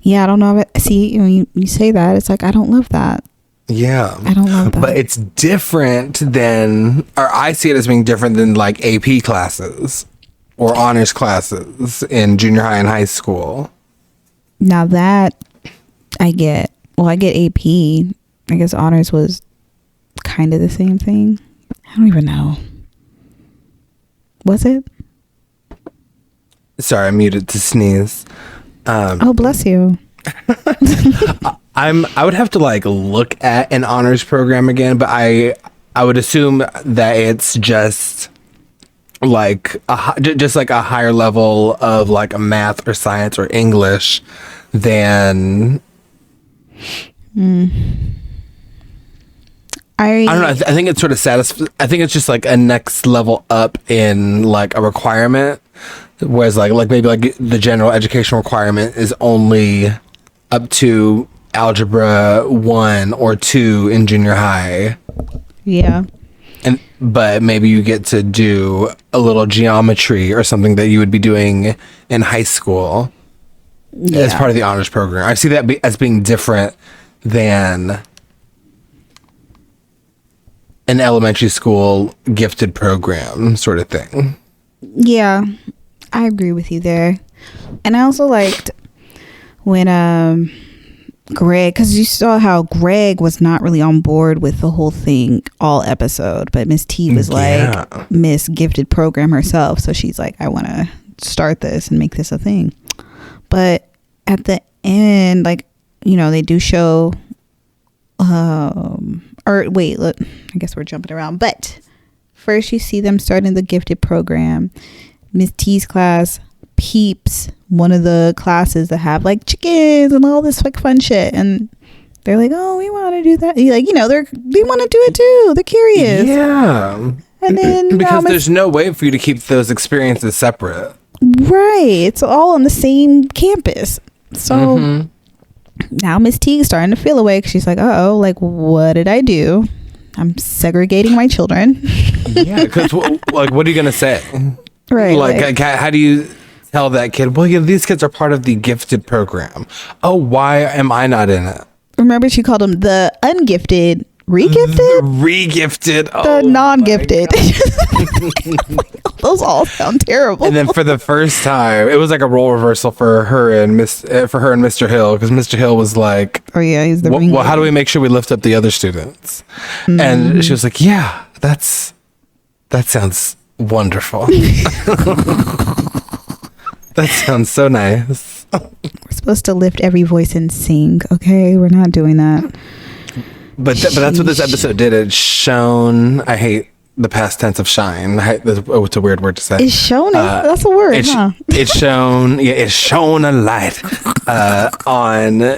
I don't know. See, when you say that, it's like I don't love that. Yeah, I don't love that. But it's different than, or I see it as being different than like AP classes or honors classes in junior high and high school. Now that I get, well, I get AP. I guess honors was kind of the same thing. I don't even know. Was it? Sorry, I muted to sneeze. Oh, bless you. I would have to like look at an honors program again, but I would assume that it's just like just like a higher level of like a math or science or English than I don't know. I think it's sort of I think it's just like a next level up in like a requirement, whereas like maybe like the general education requirement is only up to algebra 1 or 2 in junior high. Yeah. But maybe you get to do a little geometry or something that you would be doing in high school as part of the honors program. I see that as being different than an elementary school gifted program sort of thing. Yeah, I agree with you there. And I also liked when Greg, because you saw how Greg was not really on board with the whole thing all episode, but Miss T was like Miss Gifted Program herself, so she's like, I want to start this and make this a thing. But at the end, like they do show, or wait, look, I guess we're jumping around. But first you see them starting the gifted program. Miss T's class peeps one of the classes that have like chickens and all this like fun shit. And they're like, oh, we want to do that. They want to do it too. They're curious. Yeah. And then because there's no way for you to keep those experiences separate. Right. It's all on the same campus. So now Miss T is starting to feel away because she's like, uh-oh, like, what did I do? I'm segregating my children. Yeah, because like, what are you going to say? Right. Like, how do you tell that kid, well, yeah, these kids are part of the gifted program. Oh, why am I not in it? Remember, she called them the ungifted, regifted, the non-gifted. Those all sound terrible. And then for the first time, it was like a role reversal for her and Mr. Hill, because Mr. Hill was like, oh yeah, he's the well, how do we make sure we lift up the other students? And she was like, yeah, that sounds wonderful. That sounds so nice. We're supposed to lift every voice and sing, okay? We're not doing that. But that's what this episode did. It shone. I hate the past tense of shine. It's a weird word to say. It's shown. That's a word, It shone. Yeah, it shone a light on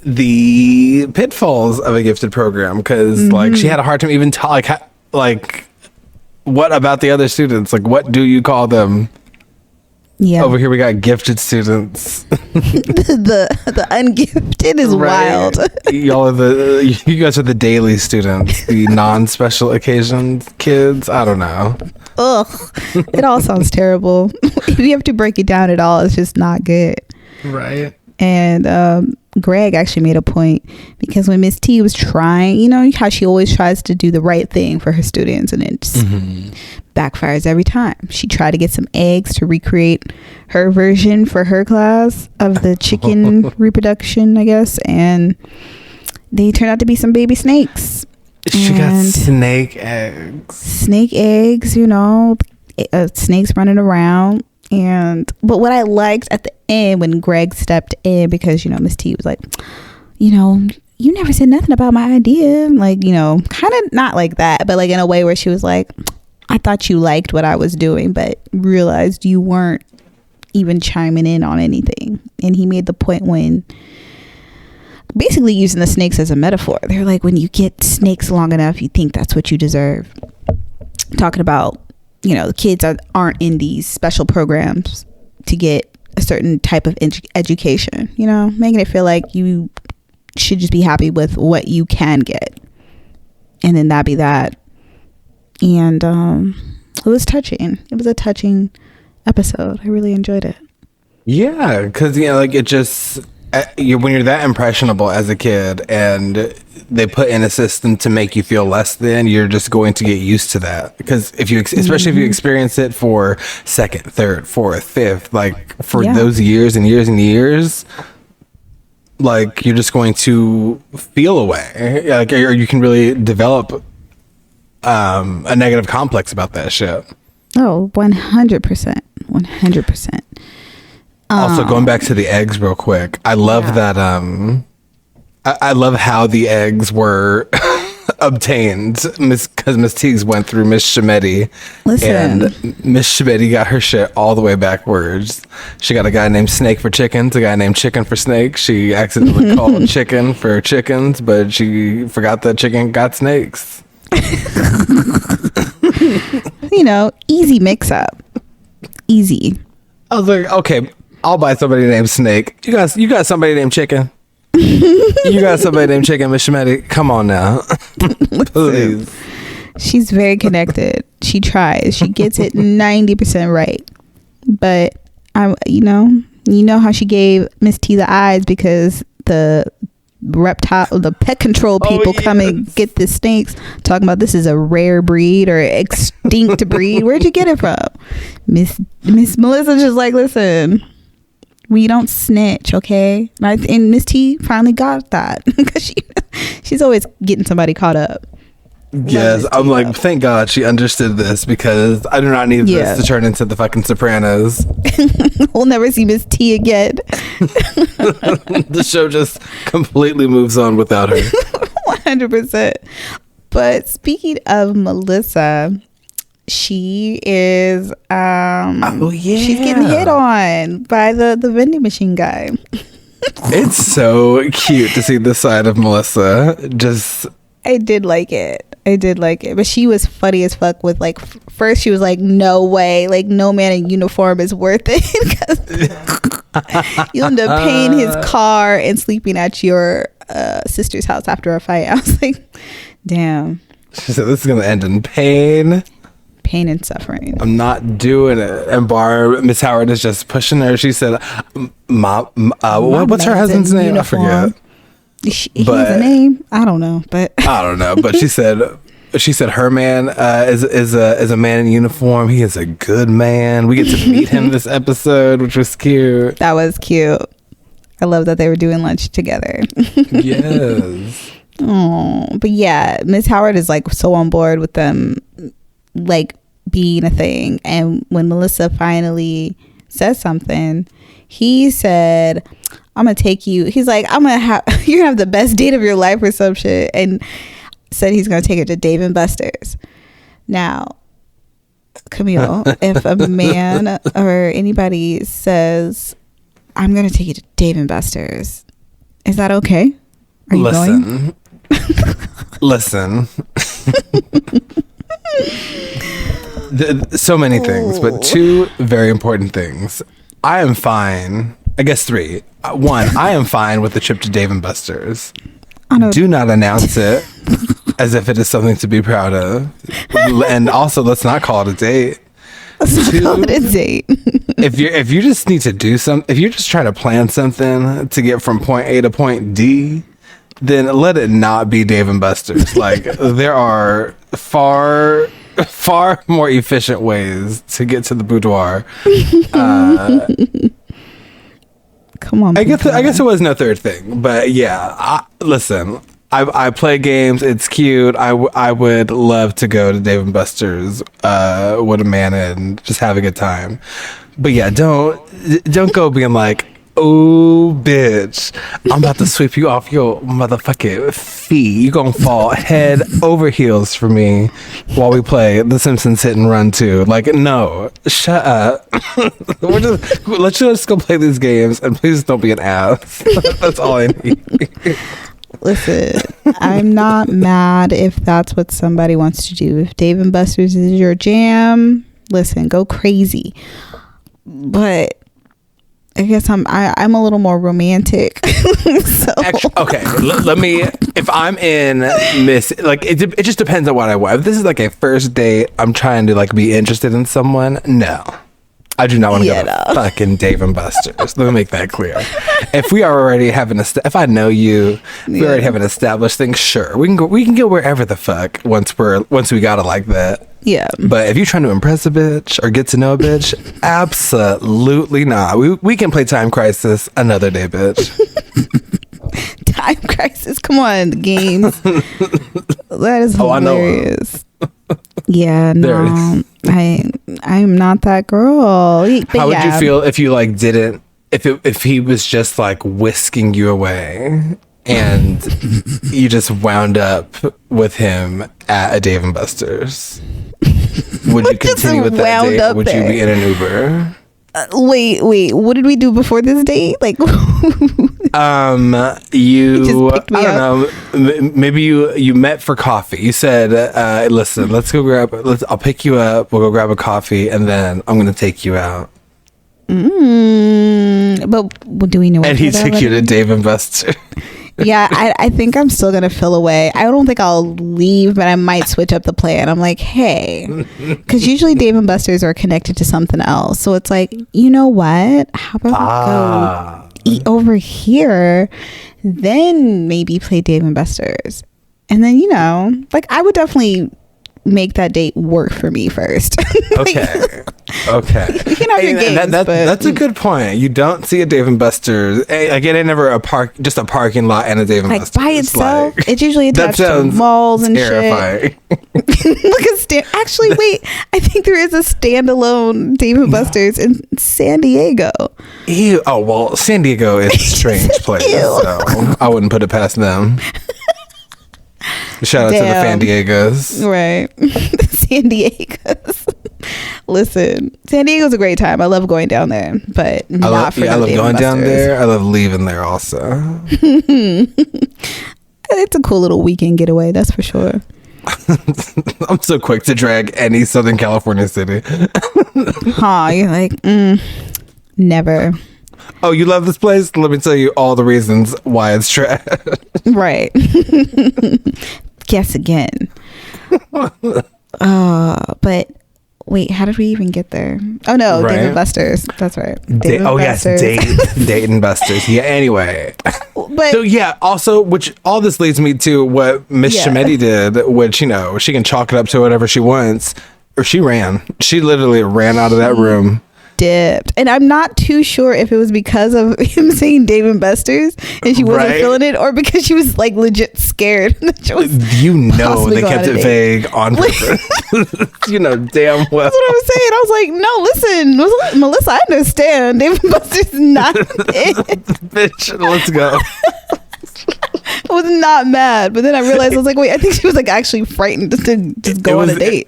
the pitfalls of a gifted program, because like she had a hard time even like what about the other students? Like, what do you call them? Yeah. Over here we got gifted students. the ungifted is wild. You guys are the daily students, the non-special occasions kids. I don't know. Ugh. It all sounds terrible. If you have to break it down at all, it's just not good. Right. And Greg actually made a point, because when Miss T was trying, how she always tries to do the right thing for her students, and it just backfires every time. She tried to get some eggs to recreate her version for her class of the chicken reproduction, I guess, and they turned out to be some baby snakes. She got snake eggs. Snake eggs, snakes running around. But what I liked at the end when Greg stepped in, because Miss T was like, you never said nothing about my idea, like, kind of not like that, but like in a way where she was like, I thought you liked what I was doing, but realized you weren't even chiming in on anything. And he made the point when basically using the snakes as a metaphor. They're like, when you get snakes long enough, you think that's what you deserve. Talking about, the kids aren't in these special programs to get a certain type of education, making it feel like you should just be happy with what you can get. And then that be that. And it was touching. It was a touching episode. I really enjoyed it. Yeah, because, it just, when you're that impressionable as a kid and they put in a system to make you feel less than, you're just going to get used to that. Because especially if you experience it for second, third, fourth, fifth, like for those years and years and years, like you're just going to feel away. Like, or you can really develop a negative complex about that shit. Oh, 100%. 100%. Also, going back to the eggs real quick, I love that I love how the eggs were obtained, because Miss Teagues went through Miss Shimetti. Listen. And Miss Shimetti got her shit all the way backwards. She got a guy named Snake for chickens, a guy named Chicken for snake. She accidentally called chicken for chickens, but she forgot that chicken got snakes. Easy mix up. Easy. I was like, okay, I'll buy somebody named Snake. You got somebody named Chicken. You got somebody named Chicken, Miss Shimetti. Come on now. Please. She's very connected. She tries. She gets it 90% right. But how she gave Miss T the eyes, because the pet control people come and get the snakes, talking about this is a rare breed or extinct breed. Where'd you get it from? Miss Melissa just like, listen, we don't snitch, okay? And Miss T finally got that, because she's always getting somebody caught up. Yes, I'm like, thank God she understood this, because I do not need this to turn into the fucking Sopranos. We'll never see Miss T again. The show just completely moves on without her. 100%. But speaking of Melissa, she is she's getting hit on by the vending machine guy. It's so cute to see this side of Melissa. I did like it, but she was funny as fuck with like, first she was like, no way, like no man in uniform is worth it, because you end up paying his car and sleeping at your sister's house after a fight. I was like, damn. She said this is gonna end in pain and suffering. I'm not doing it. And Miss Howard is just pushing her. She said, what's her husband's name? Uniform. I forget. He has a name. I don't know. But she said her man is a man in uniform. He is a good man. We get to meet him this episode, which was cute. That was cute. I love that they were doing lunch together. Yes. Oh, but yeah, Miss Howard is like so on board with them like being a thing. And when Melissa finally says something, he said, I'm gonna take you. He's like, you're gonna have the best date of your life or some shit, and said he's gonna take her to Dave and Buster's. Now, Camille, if a man or anybody says, I'm gonna take you to Dave and Buster's, is that okay? Are you going? Listen. So many things, but two very important things. I am fine. I guess three. One, I am fine with the trip to Dave and Buster's. Do not announce it as if it is something to be proud of. And also, let's not call it a date. Call it a date. if you just need to do if you're just trying to plan something to get from point A to point D, then let it not be Dave and Buster's. Like, there are far more efficient ways to get to the boudoir. Come on. I guess it was no third thing, but yeah. Listen, I play games. It's cute. I would love to go to Dave and Buster's with a man and just have a good time. But yeah, don't go being like, oh, bitch, I'm about to sweep you off your motherfucking feet. You're going to fall head over heels for me while we play The Simpsons Hit and Run 2. Like, no, shut up. Let's just go play these games, and please don't be an ass. That's all I need. Listen, I'm not mad if that's what somebody wants to do. If Dave and Buster's is your jam, listen, go crazy. But I guess I'm a little more romantic. So. Actually, okay, let me. If I'm in it just depends on what I want. If this is like a first date, I'm trying to like be interested in someone. No, I do not want to go to fucking Dave and Buster's. Let me make that clear. If we are already having if I know you, we already have an established thing. Sure, we can go wherever the fuck once we got it like that. Yeah. But if you're trying to impress a bitch or get to know a bitch, absolutely not. We can play Time Crisis another day, bitch. Time Crisis. Come on, games. That is hilarious. Yeah, no. I'm not that girl. But how would you feel if you like didn't if he was just like whisking you away and you just wound up with him at a Dave and Buster's? Would you continue with that date? Or would you be in an Uber? Wait. What did we do before this date? Like, I don't know. Maybe you met for coffee. You said, "Listen, I'll pick you up. We'll go grab a coffee, and then I'm gonna take you out." But do we know? And he took you to Dave and Buster's. Yeah, I think I'm still gonna fill away. I don't think I'll leave, but I might switch up the plan. I'm like, hey, because usually Dave and Buster's are connected to something else, so it's like, you know what? How about we go eat over here, then maybe play Dave and Buster's, and then like I would definitely make that date work for me first. Okay. Okay. You can have your games, but that's a good point. You don't see a Dave and Buster's. Like, it ain't never just a parking lot and a Dave and like Buster's. by itself, Like, it's usually attached to malls and terrifying. shit. Look at actually, wait, I think there is a standalone Dave and Buster's in San Diego. Ew. Oh, well, San Diego is a strange place, so I wouldn't put it past them. Shout out to the Fan Diegos. Right. San Diego's. Listen, San Diego's a great time. I love going down there, but I love going down there. I love leaving there also. It's a cool little weekend getaway, that's for sure. I'm so quick to drag any Southern California city. You're like, never. Oh, you love this place? Let me tell you all the reasons why it's trash. Right. Guess again. But wait, how did we even get there? Oh no, right? Dave and Buster's. That's right. Yes, Dave and Buster's. Yeah. Anyway, but so yeah. Also, which all this leads me to what Miss Shimetti did, which she can chalk it up to whatever she wants. Or she ran. She literally ran out of that room. Dipped, and I'm not too sure if it was because of him saying Dave and Buster's and she wasn't feeling it, or because she was like legit scared that she was they kept it vague on purpose. Damn well. That's what I was saying. I was like, no, listen, Melissa, I understand. Dave and Buster's not it. Bitch, let's go. I was not mad, but then I realized I was like, wait, I think she was like actually frightened to just go on a date.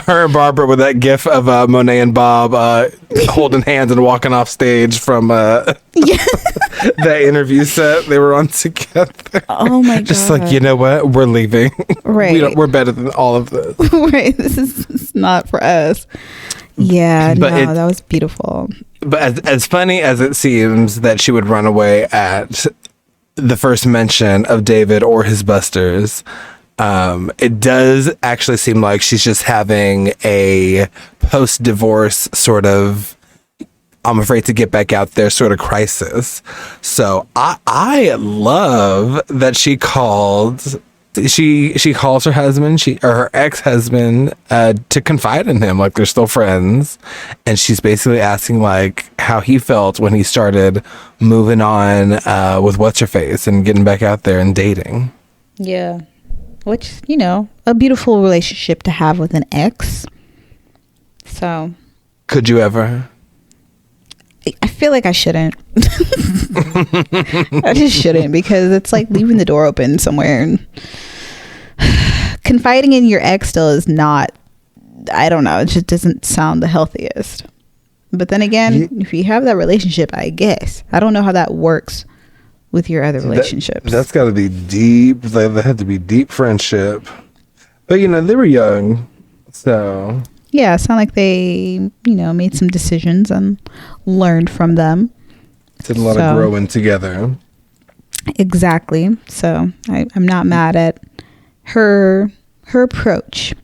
Her and Barbara with that gif of Monet and Bob holding hands and walking off stage from that interview set they were on together. Oh my god! Just like, you know what, we're leaving. Right, we're better than all of this. Right, this is not for us. Yeah, but that was beautiful. But as funny as it seems that she would run away at the first mention of David or his Busters, it does actually seem like she's just having a post-divorce sort of I'm afraid to get back out there sort of crisis. So I love that she calls her husband, or her ex-husband, to confide in him, like they're still friends, and she's basically asking like how he felt when he started moving on with what's her face and getting back out there and dating. Yeah, which a beautiful relationship to have with an ex. So, could you ever? I feel like I shouldn't. I just shouldn't, because it's like leaving the door open somewhere, and confiding in your ex still is not, I don't know, it just doesn't sound the healthiest. But then again, if you have that relationship, I guess, I don't know how that works with your other relationships. That's got to be deep. They had to be deep friendship. But they were young, so yeah, it sounded like they, made some decisions and learned from them. Did a lot of growing together. Exactly. So I'm not mad at her approach.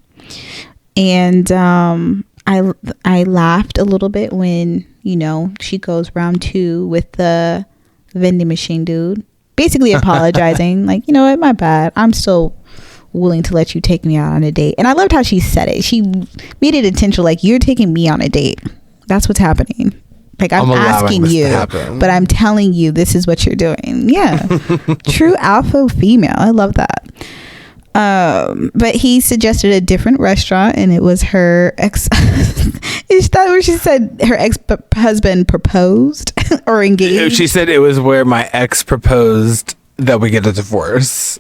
And I laughed a little bit when, she goes round 2 with the vending machine dude, basically apologizing, like, you know what, my bad. I'm still willing to let you take me out on a date. And I loved how she said it. She made it intentional, like, you're taking me on a date. That's what's happening. Like, I'm asking you, but I'm telling you this is what you're doing. Yeah. True alpha female. I love that. But he suggested a different restaurant, and it was her ex. Is that where she said her ex-husband proposed or engaged? She said it was where my ex proposed that we get a divorce.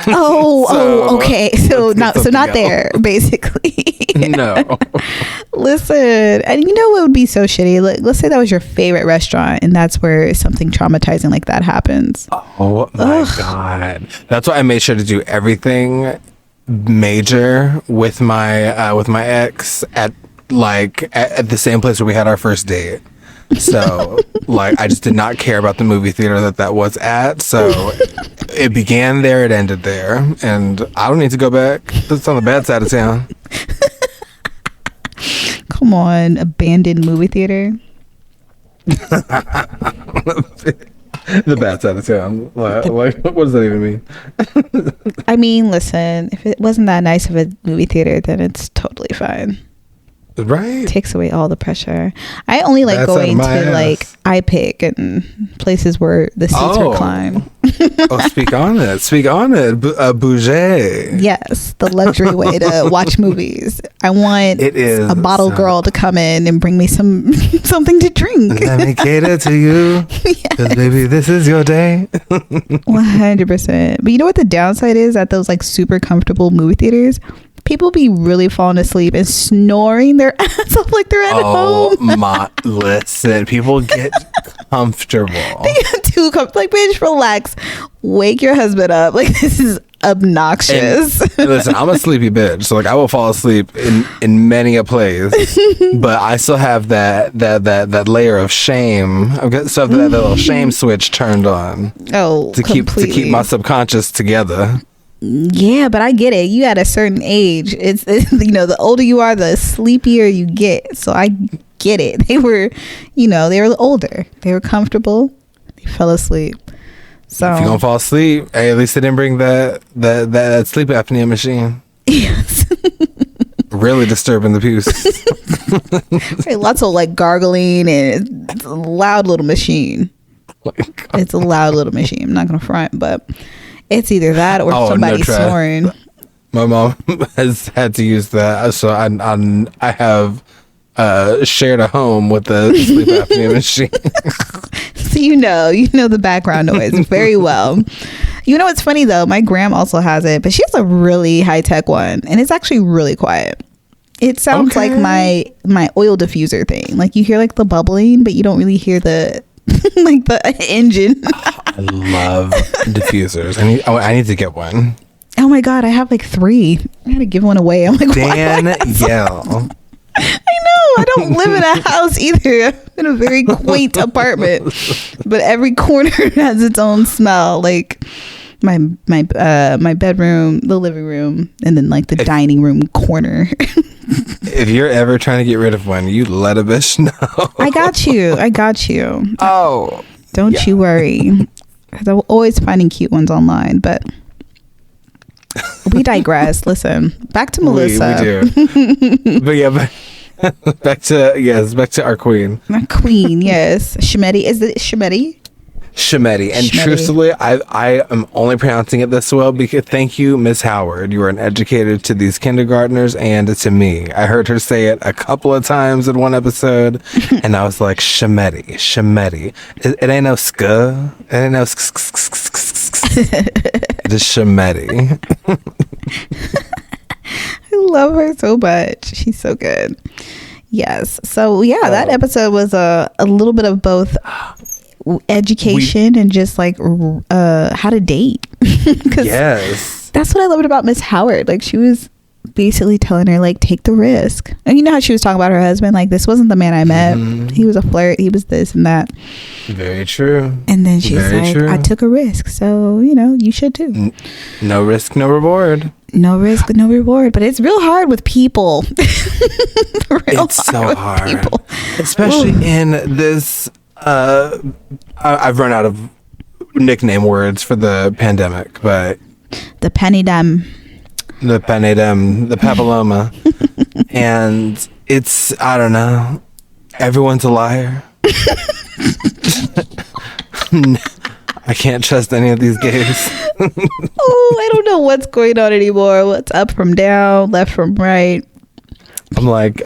Okay. So not there, basically. No. Listen, and you know what would be so shitty? Let's say that was your favorite restaurant, and that's where something traumatizing like that happens. Oh my God. That's why I made sure to do everything major with my ex at the same place where we had our first date. So like, I just did not care about the movie theater that was at. So it began there, it ended there, and I don't need to go back. It's on the bad side of town. Come on, abandoned movie theater. The bad side of town. Like, what does that even mean? I mean, listen, if it wasn't that nice of a movie theater, then it's totally fine. Right. Takes away all the pressure. I only like going to like iPick and places where the seats recline. Speak on it. Bouger. Yes, the luxury way to watch movies. I want a bottle girl to come in and bring me something to drink. Let me cater to you, because baby, this is your day. 100%. But you know what the downside is at those like super comfortable movie theaters? People be really falling asleep and snoring their ass off like they're at home. Listen, people get comfortable. They get too comfortable. Like, bitch, relax. Wake your husband up. Like, this is obnoxious. And listen, I'm a sleepy bitch, so like I will fall asleep in many a place, but I still have that layer of shame. I've got that little shame switch turned on. To keep my subconscious together. Yeah, but I get it. You at a certain age, it's the older you are, the sleepier you get. So I get it. They were older. They were comfortable. They fell asleep. So if you're gonna fall asleep, hey, at least they didn't bring that sleep apnea machine. Yes. Really disturbing the peace. Right, lots of like gargling, and it's a loud little machine. It's a loud little machine. I'm not gonna front, but it's either that or somebody snoring. My mom has had to use that, so I have shared a home with the sleep apnea machine. So you know the background noise very well. You know what's funny though? My gram also has it, but she has a really high tech one, and it's actually really quiet. It sounds like my oil diffuser thing. Like you hear like the bubbling, but you don't really hear the like the engine. I love diffusers. I need to get one. Oh my god, I have like 3. I had to give one away. I'm like, Danielle. I know. I don't live in a house either. I'm in a very quaint apartment, but every corner has its own smell. Like my bedroom, the living room, and then like the dining room corner. If you're ever trying to get rid of one, you let a bitch know. I got you. Oh, don't you worry. I'm always finding cute ones online, but we digress. Listen, back to Melissa. We do. But yeah, back to our queen. My queen, yes. Shemetti. Is it Shemetti? Shemetti. And truthfully, I am only pronouncing it this well because thank you, Miss Howard. You are an educator to these kindergartners and to me. I heard her say it a couple of times in one episode, and I was like, Shemetti. It ain't no ska. It ain't no it is Shemetti. I love her so much. She's so good. Yes. So yeah, that episode was a little bit of both education and just like how to date. Yes, that's what I loved about Miss Howard. Like she was basically telling her like take the risk, and you know how she was talking about her husband, like this wasn't the man I met. He was a flirt, he was this and that. Very true. And then she's like, I took a risk, so you should too. No risk, no reward. No risk, no reward. But it's real hard with people. It's so hard, especially in this I've run out of nickname words for the pandemic, but the panidam, the papilloma. And it's, I don't know, everyone's a liar. I can't trust any of these gays. I don't know what's going on anymore. What's up from down, left from right. I'm like,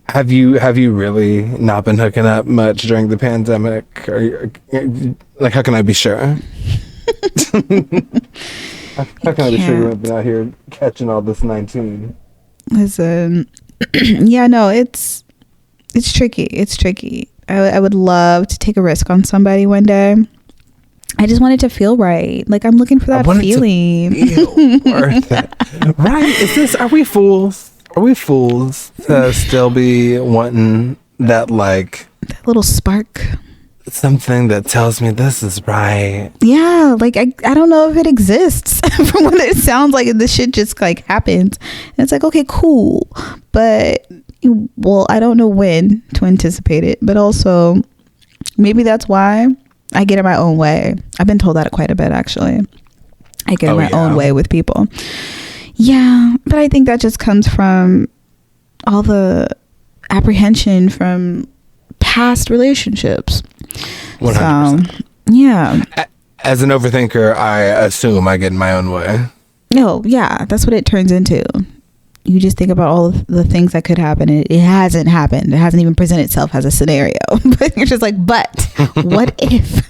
have you really not been hooking up much during the pandemic? Like, how can I be sure? How can I be sure you haven't been out here catching all this 19? Listen, yeah, no, it's tricky. It's tricky. I would love to take a risk on somebody one day. I just want it to feel right. Like I'm looking for that feeling. Right? Are we fools? Are we fools to still be wanting that, like, that little spark? Something that tells me this is right. Yeah, like I don't know if it exists. From what it sounds like, this shit just like happens. And it's like, okay, cool. But well, I don't know when to anticipate it. But also maybe that's why I get in my own way. I've been told that quite a bit, actually. I get in my own way with people. Yeah, but I think that just comes from all the apprehension from past relationships. 100%. So, yeah. As an overthinker, I assume I get in my own way. No, yeah, that's what it turns into. You just think about all of the things that could happen. It hasn't happened. It hasn't even presented itself as a scenario. But you're just like, but what if?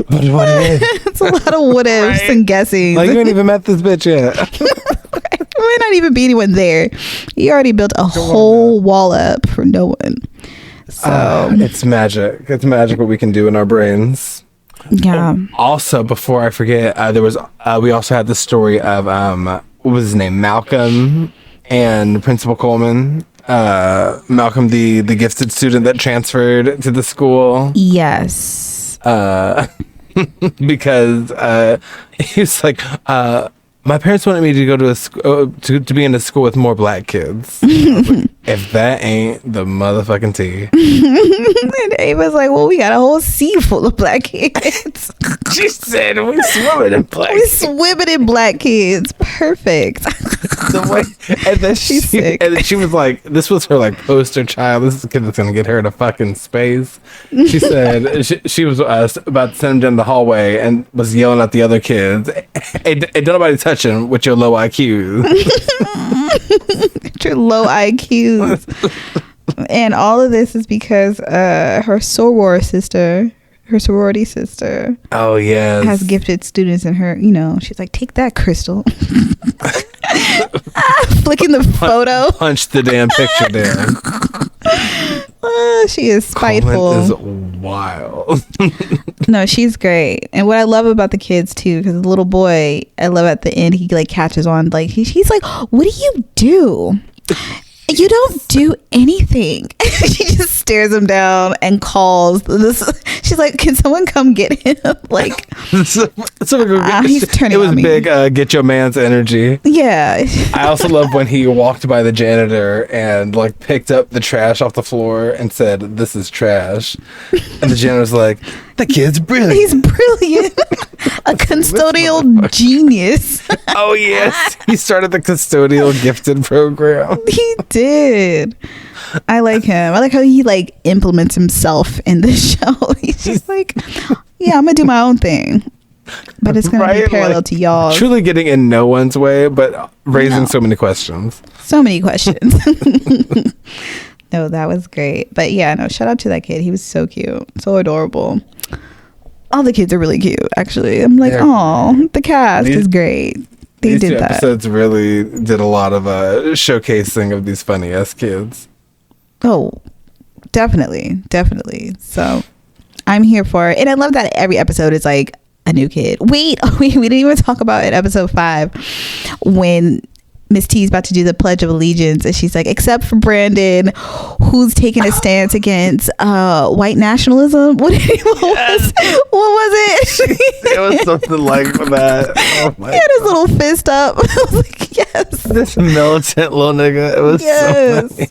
But what if? It's a lot of what ifs and guessing. Like, you ain't even met this bitch yet. There might not even be anyone there. You already built a whole wall up for no one. So it's magic. It's magic what we can do in our brains. yeah. Also, before I forget, we also had the story of what was his name, Malcolm, and Principal Coleman. Malcolm, the gifted student that transferred to the school. Yes. Because he was like, my parents wanted me to go to a to be in a school with more black kids. I was like, if that ain't the motherfucking tea. And Ava's like, well, we got a whole sea full of black kids. She said, we swimming in black. We swimming in black kids. Perfect. And then She's sick. And then she was like, this was her like poster child. This is the kid that's gonna get her to fucking space. She said she was about to send him down the hallway and was yelling at the other kids, hey, don't nobody touch him with your low IQ. Your low IQs. And all of this is because her sorority sister, Oh yes, has gifted students in her, she's like, take that, Crystal. Flicking the photo. punch the damn picture down. She is spiteful. Coleman is wild. No, she's great. And what I love about the kids too, because the little boy, I love at the end, he like catches on, like he's like, what do you do? You don't do anything. She just stares him down and calls this. She's like, can someone come get him? Like, he's turning It was on me. big get your man's energy. Yeah. I also love when he walked by the janitor and like picked up the trash off the floor and said, this is trash. And the janitor's like, the kid's brilliant. He's brilliant. A custodial genius. Oh yes, he started the custodial gifted program. He did. I like him. I like how he like implements himself in the show. He's just like, yeah, I'm gonna do my own thing, but it's gonna be parallel Like, to y'all. Truly getting in no one's way, but raising No. so many questions. So many questions. No, that was great. But yeah, no, shout out to that kid. He was so cute, so adorable. All the kids are really cute, actually. I'm like, oh, the cast is great. They These did two that. episodes really did a lot of showcasing of these funny ass kids. Oh, definitely. So I'm here for it. And I love that every episode is like a new kid. Wait, we didn't even talk about in episode 5 when Miss T's about to do the Pledge of Allegiance, and she's like, except for Brandon, who's taking a stance against white nationalism. What was it? It was something like that. Oh my He had his little fist up. I was like, yes. This militant little nigga. It was so funny.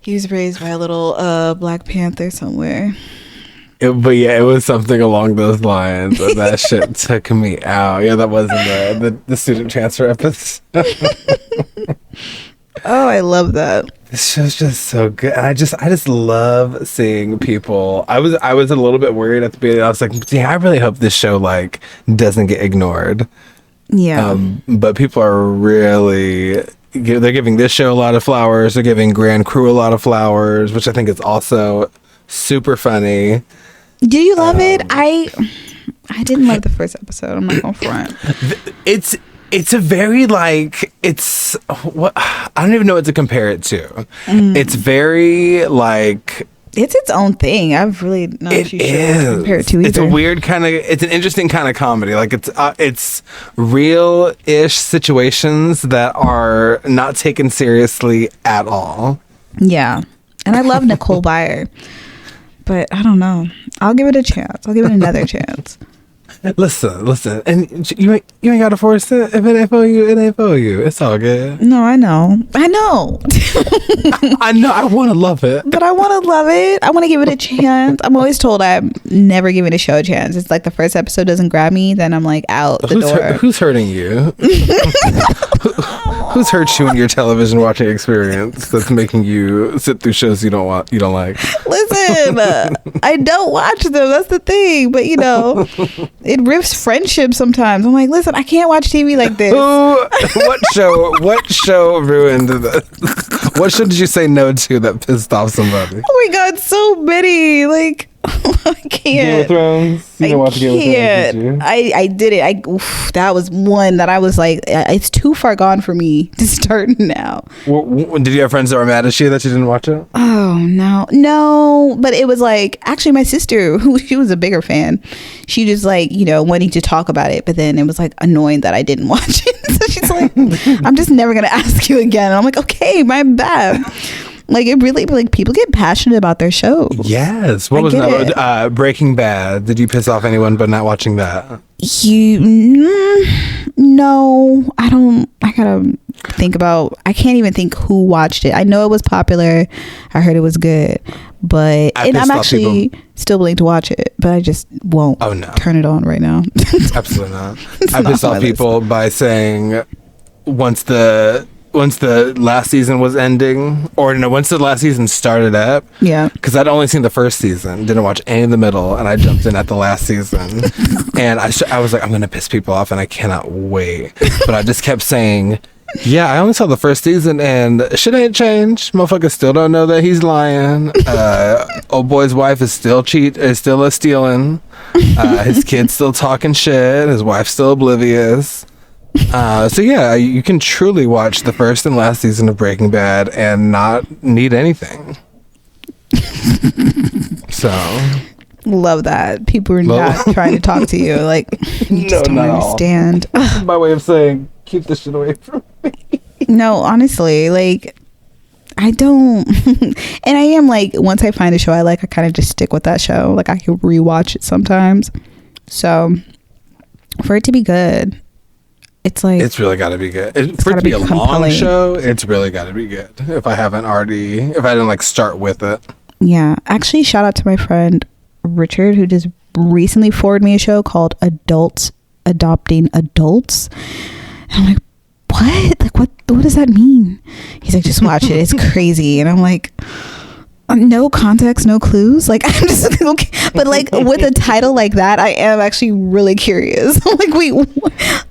He was raised by a little Black Panther somewhere. But yeah, it was something along those lines. And that shit took me out. Yeah, that wasn't the student transfer episode. Oh, I love that. This show's just so good. And I just love seeing people. I was a little bit worried at the beginning. I was like, yeah, I really hope this show like doesn't get ignored. Yeah. But people are really, they're giving this show a lot of flowers. They're giving Grand Crew a lot of flowers, which I think is also super funny. Do you love it? I didn't love the first episode. I'm not gonna front. It's a very like it's what I don't even know what to compare it to. It's very like It's its own thing. I've really not too sure what to compare it to either. It's a weird kind of. It's an interesting kind of comedy. Like it's real-ish situations that are not taken seriously at all. Yeah, and I love Nicole Byer, but I don't know. I'll give it a chance. I'll give it another chance. Listen, and you ain't got to force it. If it ain't for you, it ain't for you. It's all good. No, I know. I know. I want to love it, But I want to love it. I want to give it a chance. I'm always told I'm never giving a show a chance. It's like the first episode doesn't grab me, then I'm like out the door. Who's hurting you? Who's hurt you in your television watching experience that's making you sit through shows you don't like? Listen, I don't watch them. That's the thing. But it rips friendship sometimes. I'm like, listen, I can't watch TV like this. What show ruined the? What show did you say no to that pissed off somebody? Oh my god, so many. Like, I can't. Game of Thrones. You didn't watch Game of Thrones, did you? I did it. That was one that I was like, it's too far gone for me to start now. Did you have friends that were mad at you that you didn't watch it? Oh no, but it was like, actually my sister, who she was a bigger fan, she just like wanting to talk about it, but then it was like annoying that I didn't watch it. So she's like, I'm just never gonna ask you again. And I'm like, okay, my bad. Like, it really, like, people get passionate about their show. Yes. What was that? Breaking Bad. Did you piss off anyone by not watching that? No, I don't. I gotta think about. I can't even think who watched it. I know it was popular. I heard it was good, but I'm actually still willing to watch it, but I just won't. Oh no, turn it on right now. Absolutely not. I pissed off people by saying once the last season was ending, or no, once the last season started up, because I'd only seen the first season, didn't watch any of the middle, and I jumped in at the last season, and I was like, I'm gonna piss people off, and I cannot wait. But I just kept saying, yeah, I only saw the first season, and shit ain't changed. Motherfuckers still don't know that he's lying. Old boy's wife is still stealing. His kid's still talking shit. His wife's still oblivious. So yeah, you can truly watch the first and last season of Breaking Bad and not need anything. So love that people are not trying to talk to you. Like, you just don't understand. My way of saying, keep this shit away from me. No, honestly, like, I don't. And I am like, once I find a show I like, I kind of just stick with that show. Like, I can rewatch it sometimes. So for it to be good, it's like, it's really got to be good. For it to be a long show, it's really got to be good. If I didn't like start with it. Yeah. Actually, shout out to my friend Richard, who just recently forwarded me a show called Adults Adopting Adults. And I'm like, what? Like, what does that mean? He's like, just watch it. It's crazy. And I'm like, no context, no clues. Like, I'm just okay. But like, with a title like that, I am actually really curious. I'm like, wait,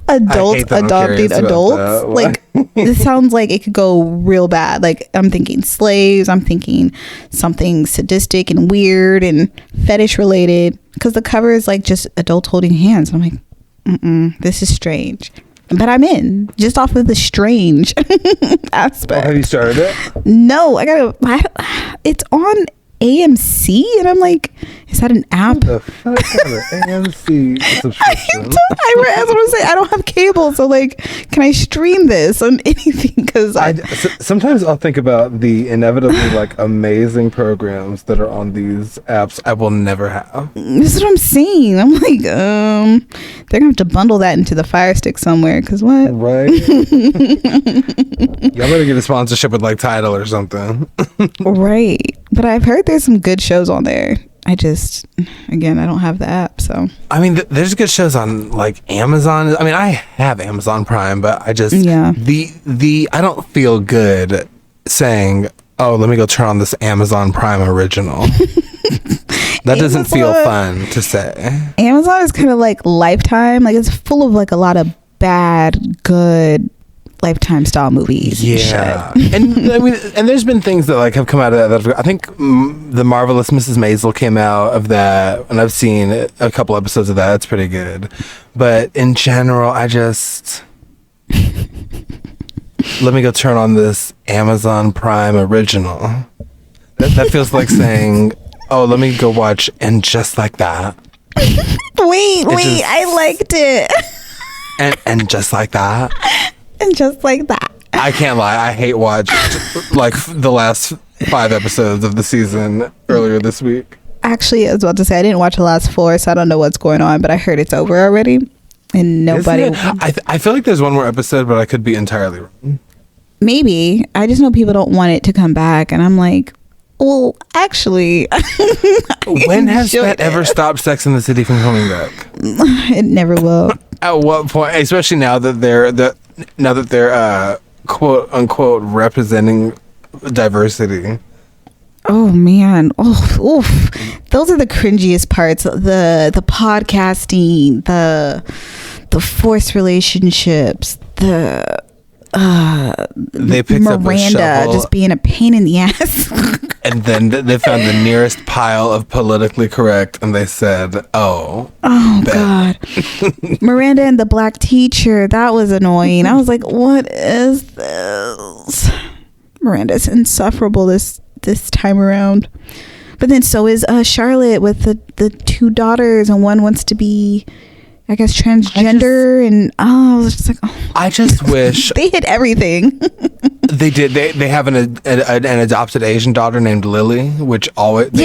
adults adopting adults? Like, this sounds like it could go real bad. Like, I'm thinking slaves. I'm thinking something sadistic and weird and fetish related. Because the cover is like just adults holding hands. I'm like, this is strange. But I'm in just off of the strange aspect. Oh, have you started it? No, it's on AMC, and I'm like, is that an app? What the fuck kind of AMC subscription? I was gonna say, I don't have cable, so like, can I stream this on anything? Because sometimes I'll think about the inevitably like amazing programs that are on these apps I will never have. This is what I'm saying. I'm like, they're gonna have to bundle that into the Fire Stick somewhere. Because what? Right. Y'all better get a sponsorship with like Tidal or something. Right. But I've heard there's some good shows on there. I don't have the app, so. I mean, there's good shows on like Amazon. I mean, I have Amazon Prime, but I just I don't feel good saying, oh, let me go turn on this Amazon Prime original. That doesn't feel fun to say. Amazon is kind of like Lifetime. Like, it's full of like a lot of bad, good Lifetime style movies. Yeah. And I mean, and there's been things that like have come out of that. I think The Marvelous Mrs. Maisel came out of that, and I've seen a couple episodes of that. It's pretty good. But in general, I just let me go turn on this Amazon Prime original. That feels like saying, oh, let me go watch And Just Like That. Wait, I liked it. And Just Like That. And Just Like That. I can't lie. I hate watched like the last 5 episodes of the season earlier this week. Actually, I was about to say I didn't watch the last 4, so I don't know what's going on. But I heard it's over already, and nobody. I feel like there's one more episode, but I could be entirely wrong. Maybe. I just know people don't want it to come back, and I'm like, well, actually, when has that ever stopped Sex and the City from coming back? It never will. At what point, especially now that they're quote unquote representing diversity. Oh man. Oh, oof. Those are the cringiest parts. The podcasting, the forced relationships, they picked up a Miranda shovel, just being a pain in the ass. and then they found the nearest pile of politically correct, and they said, "Oh, bet." God." Miranda and the black teacher, that was annoying. I was like, what is this? Miranda's insufferable this time around. But then so is Charlotte with the two daughters, and one wants to be, I guess, transgender. And I was just like, oh. I just wish They hit everything. they did. They have an adopted Asian daughter named Lily, which they always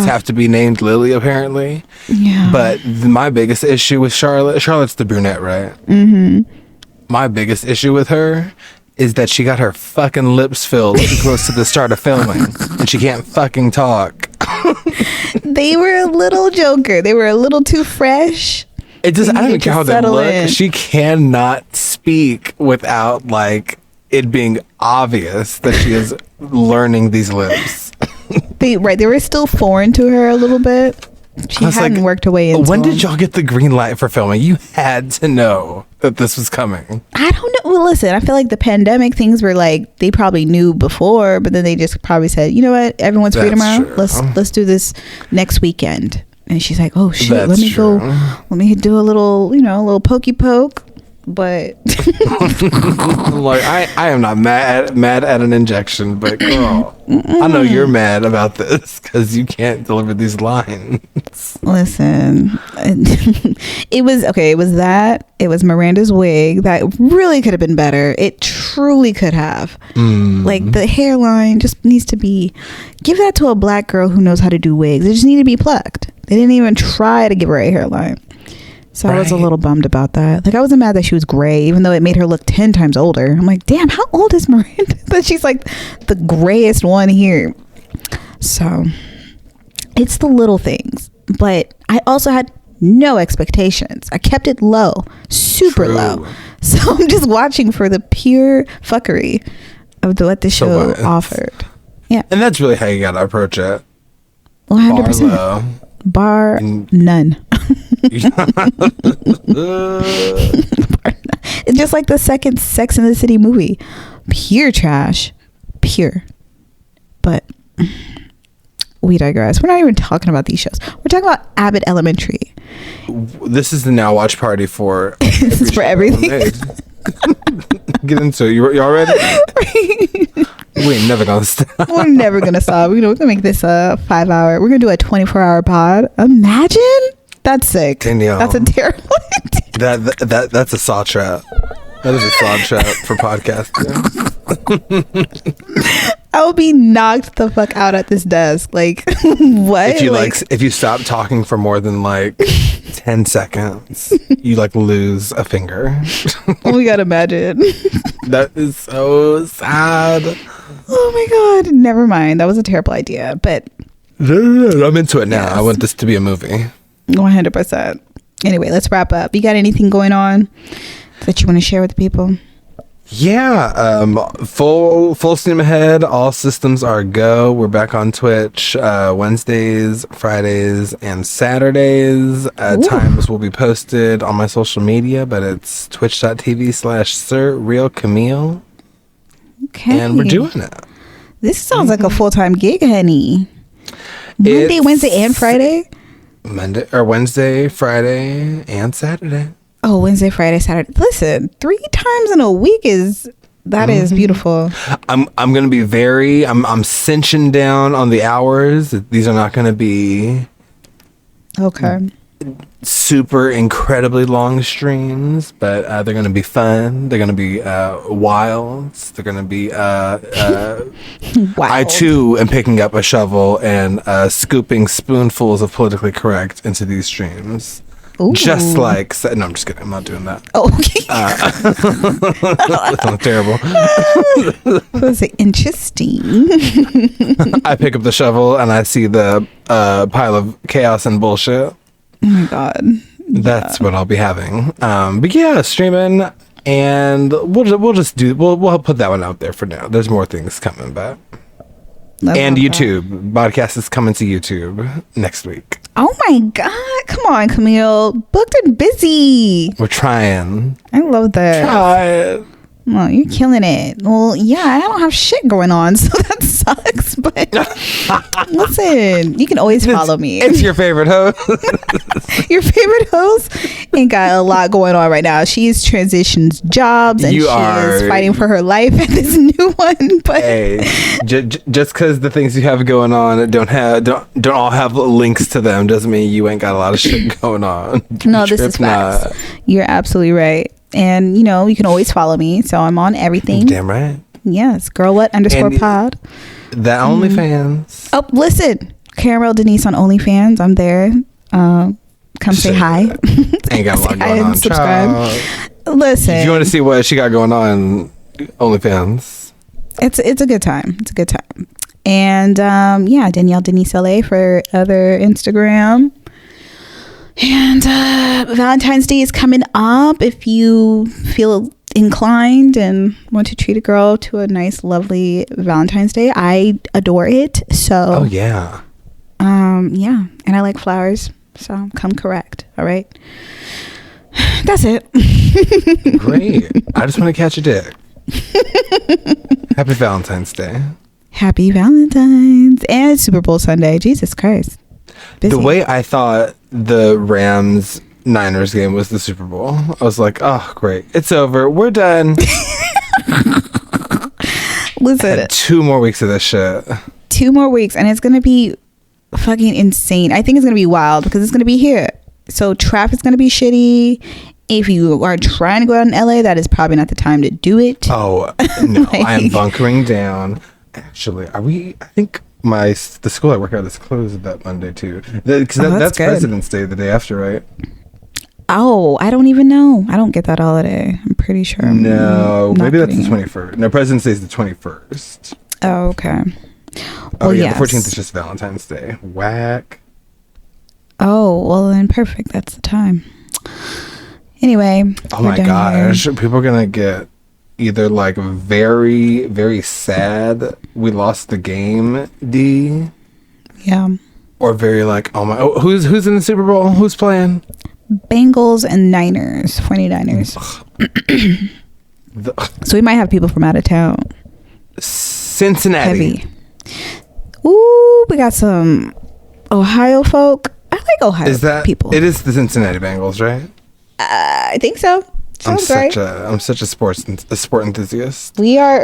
have to be named Lily, apparently. Yeah. But my biggest issue with Charlotte's the brunette, right? Mm-hmm. My biggest issue with her is that she got her fucking lips filled too close to the start of filming, and she can't fucking talk. They were a little joker. They were a little too fresh. It just, I don't even care how they look. In. She cannot speak without like it being obvious that she is learning these lips. They were still foreign to her a little bit. She hadn't worked her way into when them. did y'all get the green light for filming? You had to know that this was coming. I don't know. Well, listen, I feel like the pandemic things were like, they probably knew before, but then they just probably said, you know what, everyone's free tomorrow. True. Let's do this next weekend. And she's like, oh shit, That's let me true. let me do a little, a little pokey poke. But Like I am not mad at an injection, but girl, I know you're mad about this because you can't deliver these lines. listen, it was Miranda's wig that really could have been better. It truly could have. Like the hairline just needs to be, give that to a black girl who knows how to do wigs. It just need to be plucked. They didn't even try to give her a hairline. So I was a little bummed about that. Like, I wasn't mad that she was gray, even though it made her look 10 times older. I'm like, damn, how old is Miranda? That she's like the grayest one here. So it's the little things. But I also had no expectations. I kept it low, super low. So I'm just watching for the pure fuckery of what the show offered. Yeah. And that's really how you gotta approach it. 100%. Bar none. It's just like the second Sex and the City movie. Pure trash. Pure. But we digress. We're not even talking about these shows. We're talking about Abbott Elementary. This is the Now Watch Party for This is for everything. Get into it. Y'all ready? We ain't never gonna stop. We're never gonna stop. We're gonna make this a 5-hour. We're gonna do a 24-hour pod. Imagine. That's sick. Danielle. That's a terrible idea. That's a saw trap. That is a saw trap for podcasting. I will be knocked the fuck out at this desk. Like, what? If you stop talking for more than 10 seconds, you lose a finger. Oh my god, imagine. That is so sad. Oh my god, never mind. That was a terrible idea, but I'm into it now. Yes. I want this to be a movie. 100%. Anyway, let's wrap up. You got anything going on that you want to share with the people? Yeah, full steam ahead. All systems are go. We're back on Twitch Wednesdays, Fridays, and Saturdays. Times will be posted on my social media, but it's twitch.tv/Sir Real Camille. Okay. And we're doing it. This sounds like a full-time gig, honey. Monday, Wednesday, and Friday? Wednesday, Friday, and Saturday. Oh, Wednesday, Friday, Saturday. Listen, 3 times in a week is beautiful. I'm gonna be I'm cinching down on the hours. These are not gonna be super incredibly long streams, but they're gonna be fun. They're gonna be wild. They're gonna be wild. I too am picking up a shovel and scooping spoonfuls of politically correct into these streams. Ooh. Just like, no, I'm just kidding. I'm not doing that. Oh, okay. That sounds terrible. Was it interesting? I pick up the shovel and I see the pile of chaos and bullshit. Oh my god. That's what I'll be having. But yeah, streaming And we'll put that one out there for now. There's more things coming, but and YouTube podcast is coming to YouTube next week. Oh my God! Come on, Camille. Booked and busy. We're trying. I love that. Try. Well, you're killing it. Well, yeah, I don't have shit going on, so that sucks. But listen, you can always follow me. It's your favorite host. Your favorite host ain't got a lot going on right now. She's transitioned jobs and she is fighting for her life at this new one. But hey, just because the things you have going on don't all have links to them doesn't mean you ain't got a lot of shit going on. No, this is facts. You're absolutely right. And you can always follow me, so I'm on everything. Damn right. Yes, girl_what_pod. That OnlyFans. Oh, listen, Caramel Denise on OnlyFans. I'm there. Come say hi. Ain't got a lot going on. Subscribe. Listen, if you want to see what she got going on, OnlyFans. It's a good time. It's a good time. And Danielle Denise LA for other Instagram. And Valentine's Day is coming up. If you feel inclined and want to treat a girl to a nice, lovely Valentine's Day, I adore it. So, yeah. And I like flowers. So come correct. All right. That's it. Great. I just want to catch a dick. Happy Valentine's Day. Happy Valentine's and Super Bowl Sunday. Jesus Christ. Busy. The way I thought the Rams-Niners game was the Super Bowl, I was like, oh, great. It's over. We're done. Listen. 2 more weeks of this shit. 2 more weeks, and it's going to be fucking insane. I think it's going to be wild because it's going to be here. So traffic's going to be shitty. If you are trying to go out in LA, that is probably not the time to do it. Oh, no. I am bunkering down. Actually, I think the school I work at is closed that Monday too. Because that's President's Day, the day after, right? Oh, I don't even know. I don't get that holiday. I'm pretty sure. No, maybe that's the 21st. No, President's Day is the 21st. Oh, okay. Oh, yeah, the 14th is just Valentine's Day. Whack. Oh, well then perfect. That's the time. Anyway. Oh my gosh. People are going to get either like very, very sad we lost the game, D. Yeah. Or very like, who's in the Super Bowl? Who's playing? Bengals and Niners, 49ers. So we might have people from out of town. Cincinnati. Heavy. Ooh, we got some Ohio folk. I like Ohio people. It is the Cincinnati Bengals, right? I think so. I'm such a sport enthusiast. We are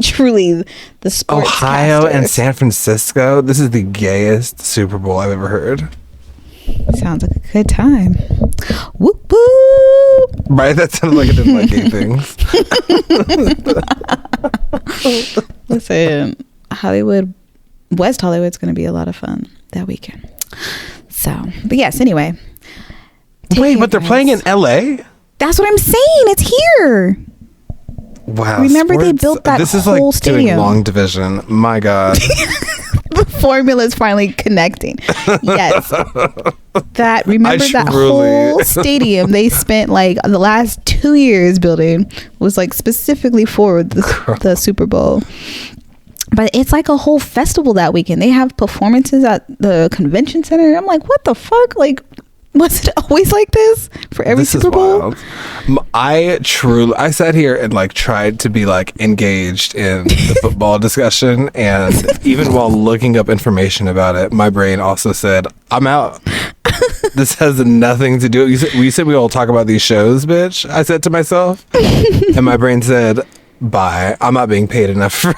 truly the sports. Ohio and San Francisco. This is the gayest Super Bowl I've ever heard. Sounds like a good time. Whoop whoop. Right? That sounded like it didn't like gay things. Listen, West Hollywood's going to be a lot of fun that weekend. So, but yes, anyway. Wait, but they're playing in LA? That's what I'm saying. It's here. Wow. Remember they built that whole stadium. This is like doing long division. My God. The formula is finally connecting. Yes. Remember that whole stadium they spent like the last 2 years building was like specifically for the Super Bowl. But it's like a whole festival that weekend. They have performances at the convention center. I'm like, what the fuck? Like, was it always like this for every Super Bowl? I sat here and like tried to be like engaged in the football discussion, and even while looking up information about it, my brain also said, I'm out. This has nothing to do. You said we all talk about these shows, bitch. I said to myself, and my brain said, bye. I'm not being paid enough for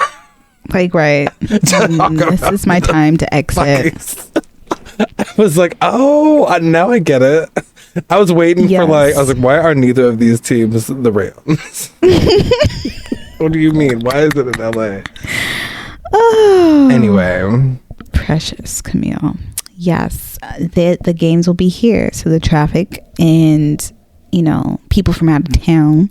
like, right. This is my time to exit. I was like, now I get it. I was waiting for I was like, why are neither of these teams the Rams? What do you mean? Why is it in LA? Oh, anyway. Precious Camille. Yes. The games will be here. So the traffic and, people from out of town.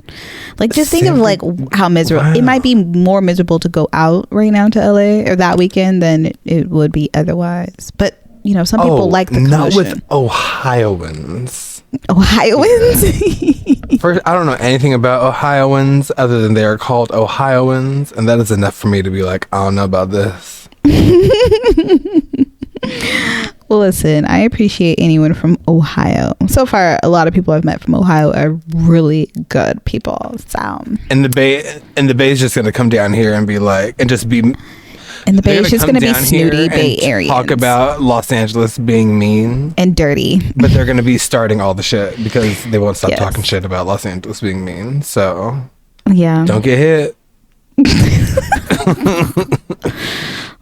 Like, just think of like how miserable. Wow. It might be more miserable to go out right now to LA or that weekend than it would be otherwise. But, some people like the commotion. Not with Ohioans. Ohioans. First, I don't know anything about Ohioans other than they are called Ohioans, and that is enough for me to be like, I don't know about this. Well, listen, I appreciate anyone from Ohio. So far, a lot of people I've met from Ohio are really good people. So, And the Bay is just gonna come down here and be like, and just be. And the Bay is just gonna be snooty Bay Areans. Talk about Los Angeles being mean and dirty, but they're gonna be starting all the shit because they won't stop talking shit about Los Angeles being mean. So, yeah, don't get hit.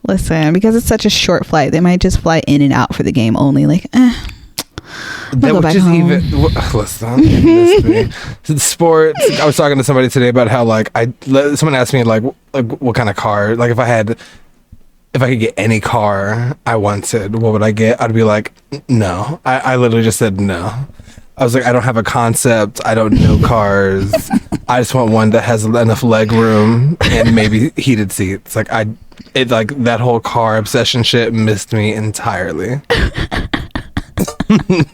Listen, because it's such a short flight, they might just fly in and out for the game only. Like, that would just listen. Sports. I was talking to somebody today about how someone asked me like what kind of car, like if I could get any car I wanted, what would I get? I'd be like, no. I literally just said no. I was like, I don't have a concept. I don't know cars. I just want one that has enough leg room and maybe heated seats. Like that whole car obsession shit missed me entirely.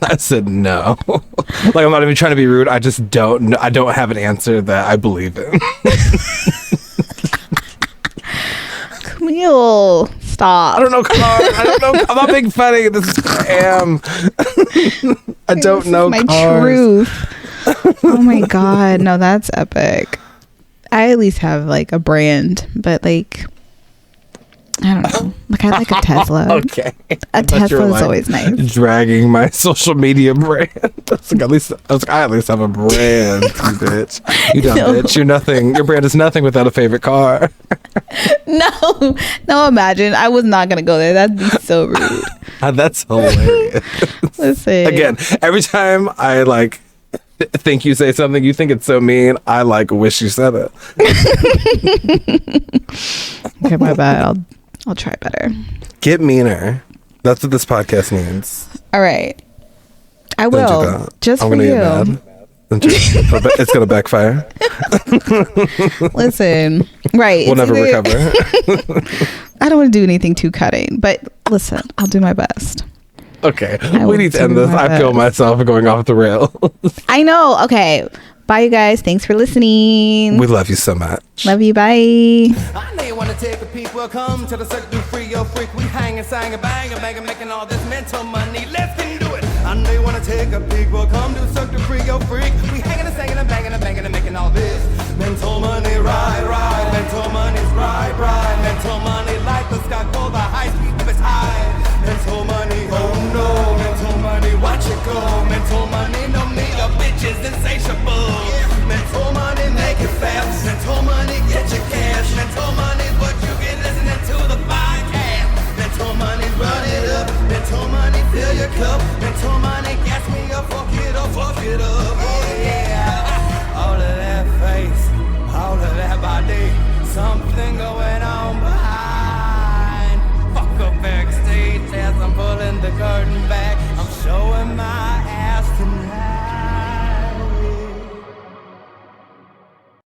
I said no. Like, I'm not even trying to be rude. I just don't know. I don't have an answer that I believe in. Camille, stop. I don't know cars. I don't know. I'm not being funny. This is who I am. I don't know my cars. Truth. Oh my god, no, that's epic. I at least have like a brand, but like, I don't know. Like, I like a Tesla. Okay. A Tesla is always nice. Dragging my social media brand. I was like, I at least have a brand, you bitch. You dumb bitch. You're nothing. Your brand is nothing without a favorite car. No, imagine. I was not going to go there. That'd be so rude. That's hilarious. Listen. Again, every time I think you say something, you think it's so mean, I wish you said it. Okay, my bad. I'll try better. Get meaner. That's what this podcast means. All right. I will. Just I'm for gonna you. get mad. It's gonna backfire. Listen, right. We'll never recover. I don't want to do anything too cutting, but listen, I'll do my best. Okay, we need to end this. I feel myself going off the rails. I know. Okay. Bye, you guys. Thanks for listening. We love you so much. Love you. Bye. I know you wanna take a peek. Welcome to the Cirque du Freak. We hang and sang and bang and bang and making all this mental money. Let's get into it. I know you wanna take a peek. Welcome to Cirque du Freak. We hanging and singing and banging and banging and making all this mental money. Right. Mental money's right. Mental money.